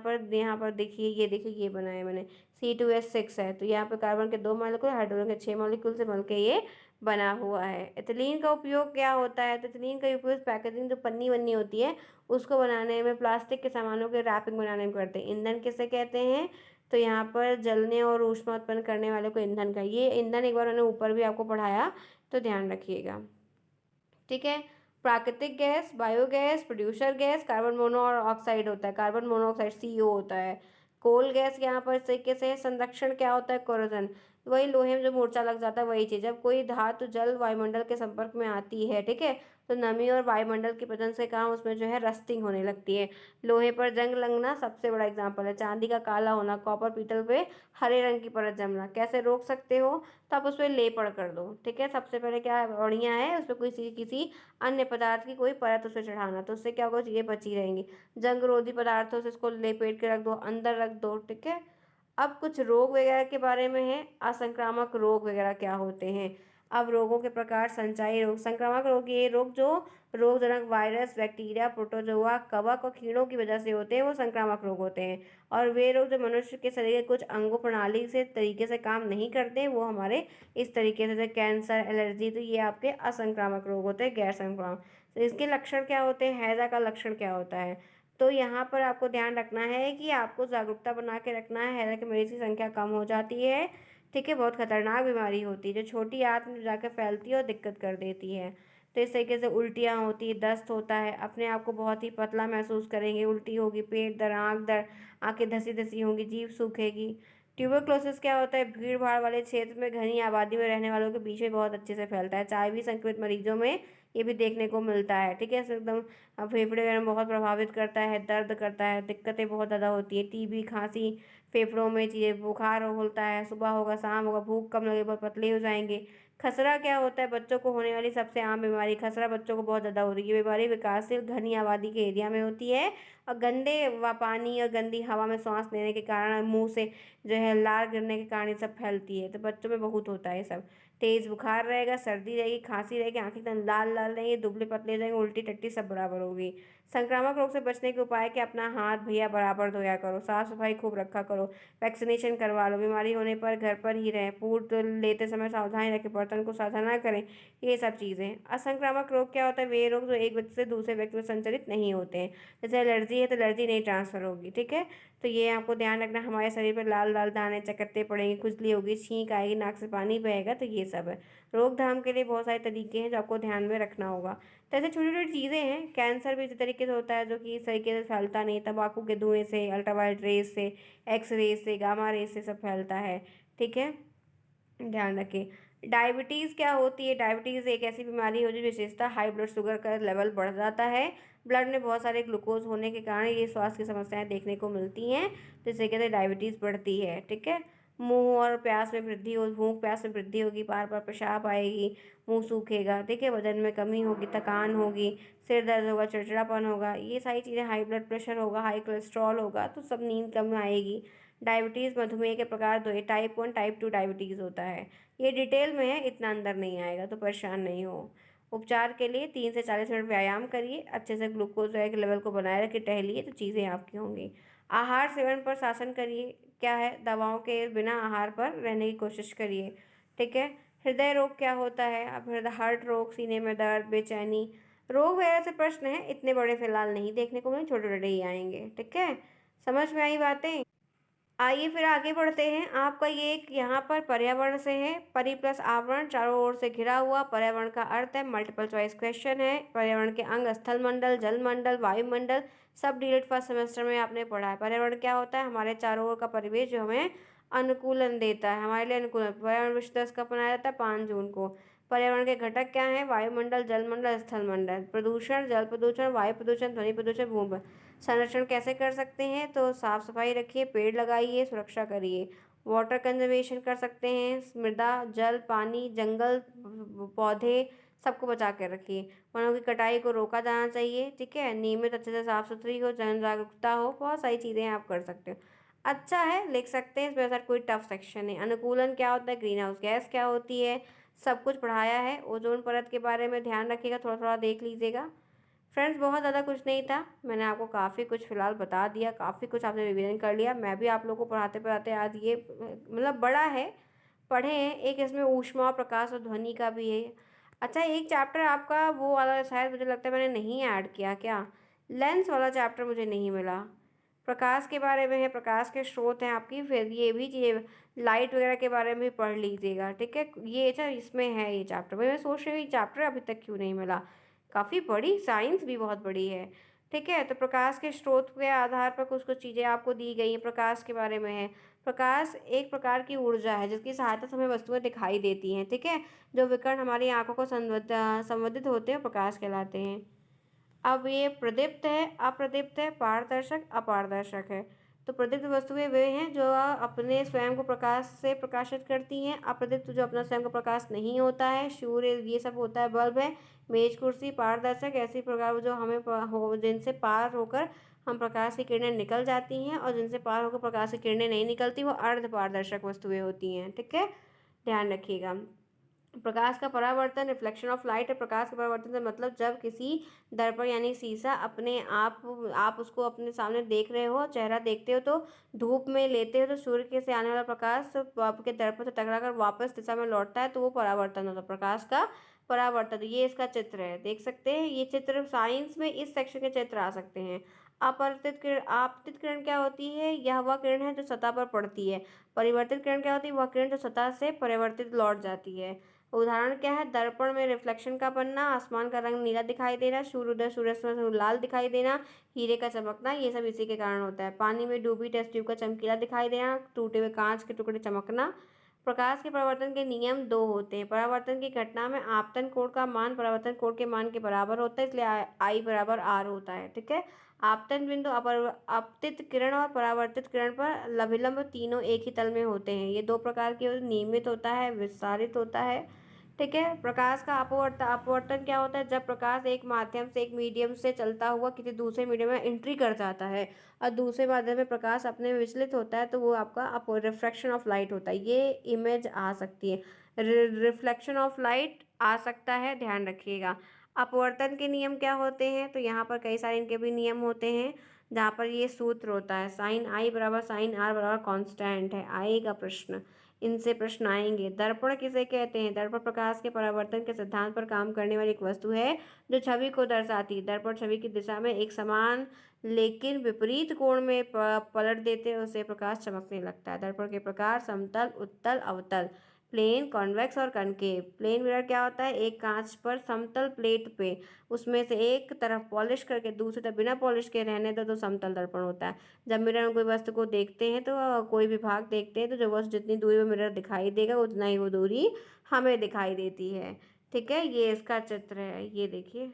पर देखिए, ये देखिए, ये बना है मैंने, C2H6 है। तो यहाँ पे कार्बन के 2 मॉलिक्यूल, हाइड्रोजन के 6 मॉलिक्यूल से मिलकर ये बना हुआ है। एथिलीन का उपयोग क्या होता है? तो एथिलीन का उपयोग पैकेजिंग, जो पन्नी वन्नी होती है उसको बनाने में, प्लास्टिक के सामानों के रैपिंग बनाने में करते हैं। ईंधन किसे कहते हैं? तो यहाँ पर जलने और ऊष्मा उत्पन्न करने वाले को ईंधन का, ये ईंधन एक बार मैंने ऊपर भी आपको पढ़ाया, तो ध्यान रखिएगा, ठीक है। प्राकृतिक gas, biogas, producer gas, carbon monoxide होता है, कार्बन मोनोऑक्साइड CO होता है। कोल गैस यहाँ पर इस तरीके से संरक्षण क्या होता है? कोरोजन, वही लोहे में जो मोर्चा लग जाता है वही चीज़। जब कोई धातु जल वायुमंडल के संपर्क में आती है, ठीक है, तो नमी और वायुमंडल की प्रदन से कारण उसमें जो है रस्टिंग होने लगती है। लोहे पर जंग लगना सबसे बड़ा एग्जाम्पल है। चांदी का काला होना, कॉपर पीतल पे हरे रंग की परत जमना, कैसे रोक सकते हो? तो आप उस पर लेपड़ कर दो, ठीक है। सबसे पहले क्या बढ़िया है, उस पर किसी अन्य पदार्थ की कोई परत उसे चढ़ाना, तो उससे क्या होगा, चीज़ें बची रहेंगी। जंग रोधी पदार्थों से इसको लेपेट के रख दो, अंदर रख दो, ठीक है। अब कुछ रोग वगैरह के बारे में है, असंक्रामक रोग वगैरह क्या होते हैं। अब रोगों के प्रकार, संचारी रोग, संक्रामक रोग, ये रोग जो रोगजनक वायरस, बैक्टीरिया, प्रोटोजोआ, कवक और कीड़ों की वजह से होते हैं, वो संक्रामक रोग होते हैं। और वे रोग जो मनुष्य के शरीर के कुछ अंगों प्रणाली से तरीके से काम नहीं करते, वो हमारे इस तरीके से, जैसे कैंसर, एलर्जी, तो ये आपके असंक्रामक रोग होते हैं, गैर संक्रामक। तो इसके लक्षण क्या होते हैं? हैजा का लक्षण क्या होता है? तो यहाँ पर आपको ध्यान रखना है कि आपको जागरूकता बना के रखना है। हैजा के मरीज की संख्या कम हो जाती है, ठीक है, बहुत खतरनाक बीमारी होती है जो छोटी आंत में जाकर फैलती है और दिक्कत कर देती है। तो इस तरीके से उल्टियाँ होती है, दस्त होता है, अपने आप को बहुत ही पतला महसूस करेंगे, उल्टी होगी, पेट दर्द, आँख दर्द, आंखें धसी धसी होंगी, जीभ सूखेगी। ट्यूबरक्लोसिस क्या होता है? भीड़ भाड़ वाले क्षेत्र में, घनी आबादी में रहने वालों के बीच में बहुत अच्छे से फैलता है। HIV संक्रमित मरीजों में ये भी देखने को मिलता है, ठीक है। एकदम फेफड़े वगैरह में बहुत प्रभावित करता है, दर्द करता है, दिक्कतें बहुत ज़्यादा होती है। TB, खांसी, फेफड़ों में चीज़ें, बुखार होता है, सुबह होगा, शाम होगा, भूख कम लगे, बहुत पतले हो जाएंगे। खसरा क्या होता है? बच्चों को होने वाली सबसे आम बीमारी खसरा, बच्चों को बहुत ज़्यादा हो रही है। ये बीमारी विकासशील घनी आबादी के एरिया में होती है और गंदे व पानी और गंदी हवा में सांस लेने के कारण, मुंह से जो है लार गिरने के कारण ये सब फैलती है। तो बच्चों में बहुत होता है ये सब। तेज बुखार रहेगा, सर्दी रहेगी, खांसी रहेगी, आंखें एकदम लाल लाल रहेंगी, दुबले पतले हो जाएंगे, उल्टी टट्टी सब बराबर होगी। संक्रामक रोग से बचने के उपाय कि अपना हाथ भैया बराबर धोया करो, साफ सफाई खूब रखा करो, वैक्सीनेशन करवा लो, बीमारी होने पर घर पर ही रहें, फूड लेते समय सावधानी रखें, बर्तन को साझा ना करें, ये सब चीज़ें। असंक्रामक रोग क्या होता है? वे रोग जो एक व्यक्ति से दूसरे व्यक्ति में संचरित नहीं होते हैं। जैसे एलर्जी है तो एलर्जी नहीं ट्रांसफर होगी, ठीक है। तो ये आपको ध्यान रखना, हमारे शरीर पर लाल लाल दाने चकत्ते पड़ेंगे, खुजली होगी, छींक आएगी, नाक से पानी बहेगा, तो ये सब है। रोकथाम के लिए बहुत सारे तरीके हैं जो आपको ध्यान में रखना होगा। तो ऐसे छोटी छोटी चीज़ें हैं। कैंसर भी इसी तरीके से होता है जो कि इस तरीके से फैलता नहीं, तंबाकू के धुएं से, अल्ट्रावायलेट रेस से, एक्स रेस से, गामा रेस से सब फैलता है, ठीक है, ध्यान रखें। डायबिटीज़ क्या होती है? डायबिटीज़ एक ऐसी बीमारी होती है, विशेषता हाई ब्लड शुगर का लेवल बढ़ जाता है। ब्लड में बहुत सारे ग्लूकोज होने के कारण ये स्वास्थ्य की समस्याएं देखने को मिलती हैं, तो इसे कहते हैं डायबिटीज़ बढ़ती है, ठीक है। मुंह और प्यास में वृद्धि हो, भूख प्यास में वृद्धि होगी, बार बार पेशाब आएगी, मुंह सूखेगा, ठीक है, वजन में कमी होगी, थकान होगी, सिर दर्द होगा, चिड़चिड़ापन होगा, ये सारी चीज़ें, हाई ब्लड प्रेशर होगा, हाई कोलेस्ट्रॉल होगा, तो सब नींद कम आएगी। डायबिटीज़ मधुमेह के प्रकार दो है, टाइप 1 टाइप 2 डायबिटीज़ होता है। ये डिटेल में है, इतना अंदर नहीं आएगा, तो परेशान नहीं हो। उपचार के लिए 30 से 40 मिनट व्यायाम करिए, अच्छे से ग्लूकोज के लेवल को बनाए रखिए, टहलिए, तो चीज़ें आपकी होंगी। आहार सेवन पर शासन करिए, क्या है, दवाओं के बिना आहार पर रहने की कोशिश करिए, ठीक है। हृदय रोग क्या होता है? अब हृदय, हार्ट रोग, सीने में दर्द, बेचैनी, रोग वगैरह से प्रश्न है, इतने बड़े फिलहाल नहीं देखने को मिले, छोटे छोटे ही आएंगे, ठीक है। समझ में आई बातें? आइए फिर आगे बढ़ते हैं। आपका ये एक यहाँ पर पर्यावरण से है, परि प्लस आवरण, चारों ओर से घिरा हुआ। पर्यावरण का अर्थ है, मल्टीपल चॉइस क्वेश्चन है। पर्यावरण के अंग स्थल मंडल, जल मंडल, वायुमंडल, सब डीएलएड फर्स्ट सेमेस्टर में आपने पढ़ा है। पर्यावरण क्या होता है? हमारे चारों ओर का परिवेश जो हमें अनुकूलन देता है, हमारे लिए अनुकूलन। पर्यावरण विश्व दिवस कब मनाया जाता है? 5 जून को। पर्यावरण के घटक क्या हैं? वायुमंडल, जलमंडल, स्थलमंडल। प्रदूषण, जल प्रदूषण, वायु प्रदूषण, ध्वनि प्रदूषण, भूमि। संरक्षण कैसे कर सकते हैं? तो साफ सफाई रखिए, पेड़ लगाइए, सुरक्षा करिए। वाटर कंजर्वेशन कर सकते हैं, मृदा, जल, पानी, जंगल, पौधे सबको बचा कर रखिए। वनों की कटाई को रोका जाना चाहिए, ठीक है। नियमित अच्छे से साफ सुथरी हो, जन जागरूकता हो, बहुत सारी चीज़ें आप कर सकते हो। अच्छा है, लिख सकते हैं, इसमें ऐसा कोई टफ सेक्शन है। अनुकूलन क्या होता है? ग्रीन हाउस गैस क्या होती है? सब कुछ पढ़ाया है। ओजोन परत के बारे में ध्यान रखिएगा, थोड़ा थोड़ा देख लीजिएगा। फ्रेंड्स, बहुत ज़्यादा कुछ नहीं था, मैंने आपको काफ़ी कुछ फ़िलहाल बता दिया, काफ़ी कुछ आपने रिवीजन कर लिया। मैं भी आप लोगों को पढ़ाते पढ़ाते आज ये मतलब बड़ा है, पढ़े हैं। एक इसमें ऊष्मा और प्रकाश और ध्वनि का भी है। अच्छा, एक चैप्टर आपका वो वाला शायद मुझे लगता है मैंने नहीं ऐड किया क्या? लेंस वाला चैप्टर मुझे नहीं मिला। प्रकाश के बारे में है, प्रकाश के स्रोत हैं आपकी, फिर ये भी ये लाइट वगैरह के बारे में भी पढ़ लीजिएगा, ठीक है। ये अच्छा इसमें है ये चैप्टर, मैं सोच रही हूँ ये चैप्टर अभी तक क्यों नहीं मिला। काफ़ी बड़ी, साइंस भी बहुत बड़ी है, ठीक है। तो प्रकाश के स्रोत के आधार पर कुछ कुछ चीज़ें आपको दी गई हैं, प्रकाश के बारे में है। प्रकाश एक प्रकार की ऊर्जा है जिसकी सहायता से हमें वस्तुएं दिखाई देती हैं, ठीक है। जो विकिरण हमारी आंखों को संवर्धित होते हैं, प्रकाश कहलाते हैं। अब ये प्रदीप्त है, अप्रदीप्त है, पारदर्शक, अपारदर्शक है। तो प्रदीप्त वस्तुएं वे हैं जो अपने स्वयं को प्रकाश से प्रकाशित करती हैं। अप्रदीप्त जो अपना स्वयं का प्रकाश नहीं होता है, सूर्य ये सब होता है, बल्ब है, मेज कुर्सी। पारदर्शक ऐसी प्रकार जो हमें हो जिनसे पार होकर हम प्रकाश की किरणें निकल जाती हैं, और जिनसे पार होकर प्रकाश की किरणें नहीं निकलती वो अर्ध पारदर्शक वस्तुएं होती हैं, ठीक है। ध्यान रखिएगा। प्रकाश का परावर्तन, रिफ्लेक्शन ऑफ लाइट है। प्रकाश का परावर्तन से मतलब जब किसी दर्पण यानी शीशा अपने आप उसको अपने सामने देख रहे हो, चेहरा देखते हो, तो धूप में लेते हो तो सूर्य के से आने वाला प्रकाश आपके दर्पण से टकराकर वापस दिशा में लौटता है, तो वो परावर्तन होता है, प्रकाश का परावर्तन। ये इसका चित्र है, देख सकते हैं। ये चित्र साइंस में इस सेक्शन के चित्र आ सकते हैं। अपवर्तित किरण, आपतित किरण क्या होती है? यह वह किरण है जो सतह पर पड़ती है। परिवर्तित किरण क्या होती है? वह किरण जो सतह से परिवर्तित लौट जाती है। उदाहरण क्या है? दर्पण में रिफ्लेक्शन का बनना, आसमान का रंग नीला दिखाई देना, सूर्योदय सूर्यास्त में लाल दिखाई देना, हीरे का चमकना, ये सब इसी के कारण होता है। पानी में डूबी टेस्ट ट्यूब का चमकीला दिखाई देना, टूटे हुए कांच के टुकड़े चमकना। प्रकाश के परावर्तन के नियम दो होते हैं। परावर्तन की घटना में आपतन कोण का मान परावर्तन कोण के मान के बराबर होता है, इसलिए आई बराबर आर होता है, ठीक है। आपतन बिंदु, आपतित किरण और परावर्तित किरण पर अभिलंब तीनों एक ही तल में होते हैं। ये दो प्रकार के नियमित होता है, विस्तारित होता है, ठीक है। प्रकाश का अपवर्तन क्या होता है? जब प्रकाश एक माध्यम से, एक मीडियम से चलता हुआ किसी दूसरे मीडियम में एंट्री कर जाता है और दूसरे माध्यम में प्रकाश अपने में विचलित होता है, तो वो आपका रिफ्रैक्शन ऑफ लाइट होता है। ये इमेज आ सकती है, रिफ्लेक्शन ऑफ लाइट आ सकता है, ध्यान रखिएगा। अपवर्तन के नियम क्या होते हैं? तो यहाँ पर कई सारे इनके भी नियम होते हैं, जहाँ पर ये सूत्र होता है, साइन आई बराबर साइन आर बराबर कांस्टेंट है। आएगा प्रश्न, इनसे प्रश्न आएंगे। दर्पण किसे कहते हैं? दर्पण प्रकाश के परावर्तन के सिद्धांत पर काम करने वाली एक वस्तु है जो छवि को दर्शाती है। दर्पण छवि की दिशा में एक समान लेकिन विपरीत कोण में पलट देते हैं, उससे प्रकाश चमकने लगता है। दर्पण के प्रकार समतल, उत्तल, अवतल, प्लेन, कॉन्वेक्स और कनकेव। प्लेन मिरर क्या होता है? एक कांच पर समतल प्लेट पे उसमें से एक तरफ पॉलिश करके दूसरी तरफ बिना पॉलिश के रहने दो तो समतल दर्पण होता है। जब मिरर में कोई वस्तु को देखते हैं तो कोई भी भाग देखते हैं तो जो वस्तु जितनी दूरी में मिरर दिखाई देगा उतना ही वो दूरी हमें दिखाई देती है, ठीक है। ये इसका चित्र है, ये देखिए,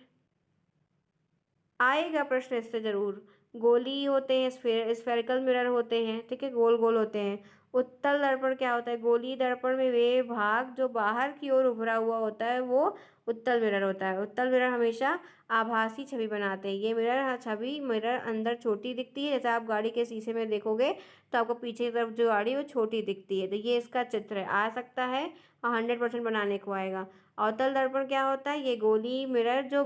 आएगा प्रश्न इससे जरूर। गोली होते हैं, स्फेरिकल मिरर होते हैं, ठीक है, गोल गोल होते हैं। उत्तल दर्पण क्या होता है? गोली दर्पण में वे भाग जो बाहर की ओर उभरा हुआ होता है वो उत्तल मिरर होता है। उत्तल मिरर हमेशा आभासी छवि बनाते हैं। ये मिरर छवि मिरर अंदर छोटी दिखती है, जैसे आप गाड़ी के शीशे में देखोगे तो आपको पीछे की तरफ जो गाड़ी है वो छोटी दिखती है। तो ये इसका चित्र है, आ सकता है और 100% बनाने को आएगा। अवतल दर्पण क्या होता है? ये गोली मिरर जो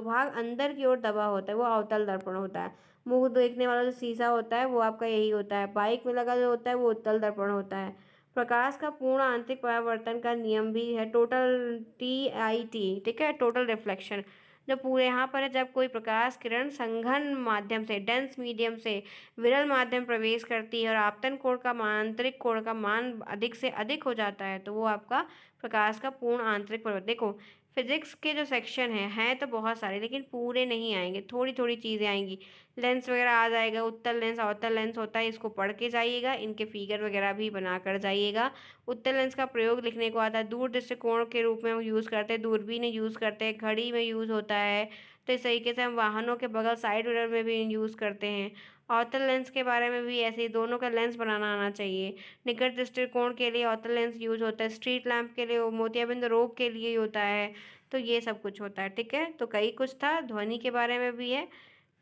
भाग अंदर की ओर दबा होता है वो अवतल दर्पण होता है। मुंह देखने वाला जो शीशा होता है वो आपका यही होता है। बाइक में लगा जो होता है वो उत्तल दर्पण होता है। प्रकाश का पूर्ण आंतरिक परावर्तन का नियम भी है, टोटल TIT, ठीक है, टोटल रिफ्लेक्शन। जो पूरे यहाँ पर है, जब कोई प्रकाश किरण संघन माध्यम से, डेंस मीडियम से विरल माध्यम प्रवेश करती है और आपतन कोण का मान, आंतरिक कोण का मान अधिक से अधिक हो जाता है, तो वो आपका प्रकाश का पूर्ण आंतरिक परावर्तन। देखो फिज़िक्स के जो सेक्शन हैं तो बहुत सारे, लेकिन पूरे नहीं आएँगे, थोड़ी-थोड़ी चीज़ें आएँगी। लेंस वगैरह आ जाएगा, उत्तल लेंस, अवतल लेंस होता है, इसको पढ़ के जाइएगा, इनके फिगर वगैरह भी बनाकर जाइएगा। उत्तल लेंस का प्रयोग लिखने को आता है, दूर दृष्टिकोण के रूप में हम यूज़ करते हैं, दूरबीन यूज़ करते हैं, घड़ी में यूज़ होता है, तो इस तरीके से हम वाहनों के बगल साइड मिरर में भी यूज़ करते हैं। अवतल लेंस के बारे में भी ऐसे ही दोनों का लेंस बनाना आना चाहिए। निकट दृष्टिकोण के लिए अवतल लेंस यूज़ होता है, स्ट्रीट लैंप के लिए वो मोतियाबिंद रोग के लिए ही होता है, तो ये सब कुछ होता है, ठीक है? तो कई कुछ था, ध्वनि के बारे में भी है।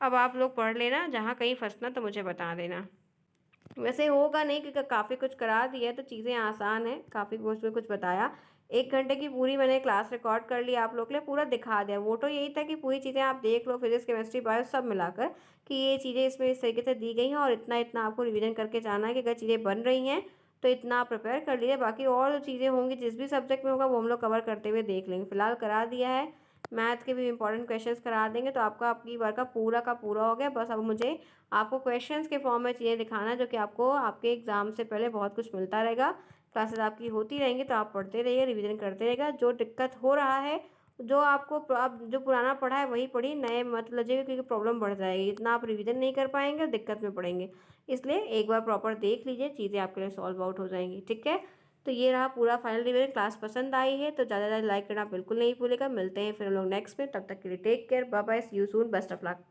अब आप लोग पढ़ लेना, जहाँ कहीं फँसना तो मुझे बता देना। वैसे होगा नहीं क्योंकि काफ़ी कुछ करा दिया है, तो चीज़ें आसान हैं, काफ़ी उसमें कुछ बताया। 1 घंटे की पूरी मैंने क्लास रिकॉर्ड कर ली आप लोग के लिए, पूरा दिखा दिया। मोटो यही था कि पूरी चीज़ें आप देख लो, फिज़िक्स, केमिस्ट्री, बायो सब मिलाकर, कि ये चीज़ें इसमें इस तरीके से दी गई हैं और इतना-इतना आपको रिवीजन करके जाना है कि अगर चीज़ें बन रही हैं, तो इतना आप प्रिपेयर कर लीजिए। बाकी और जो चीज़ें होंगी, जिस भी सब्जेक्ट में होगा, वो हम लोग कवर करते हुए देख लेंगे। फिलहाल करा दिया है, मैथ के भी इंपॉर्टेंट क्वेश्चंस करा देंगे, तो आपका अबकी बार का पूरा हो गया। बस अब मुझे आपको क्वेश्चंस के फॉर्म में चीज़ें दिखाना है, जो कि आपको आपके एग्ज़ाम से पहले बहुत कुछ मिलता रहेगा। क्लासेस आपकी होती रहेंगी, तो आप पढ़ते रहिए, रिवीजन करते रहिएगा। जो दिक्कत हो रहा है, जो आपको आप जो पुराना पढ़ा है वही पढ़िए, नए मत लीजिएगा क्योंकि प्रॉब्लम बढ़ जाएगी। इतना आप रिवीजन नहीं कर पाएंगे और दिक्कत में पड़ेंगे। इसलिए एक बार प्रॉपर देख लीजिए, चीज़ें आपके लिए सॉल्व आउट हो जाएंगी, ठीक है? तो ये रहा पूरा फाइनल रिवीजन। क्लास पसंद आई है तो ज़्यादा ज़्यादा लाइक करना बिल्कुल नहीं भूलेगा। मिलते हैं फिर हम लोग नेक्स्ट में, तब तक के लिए take care, bye bye, see you soon, best of luck.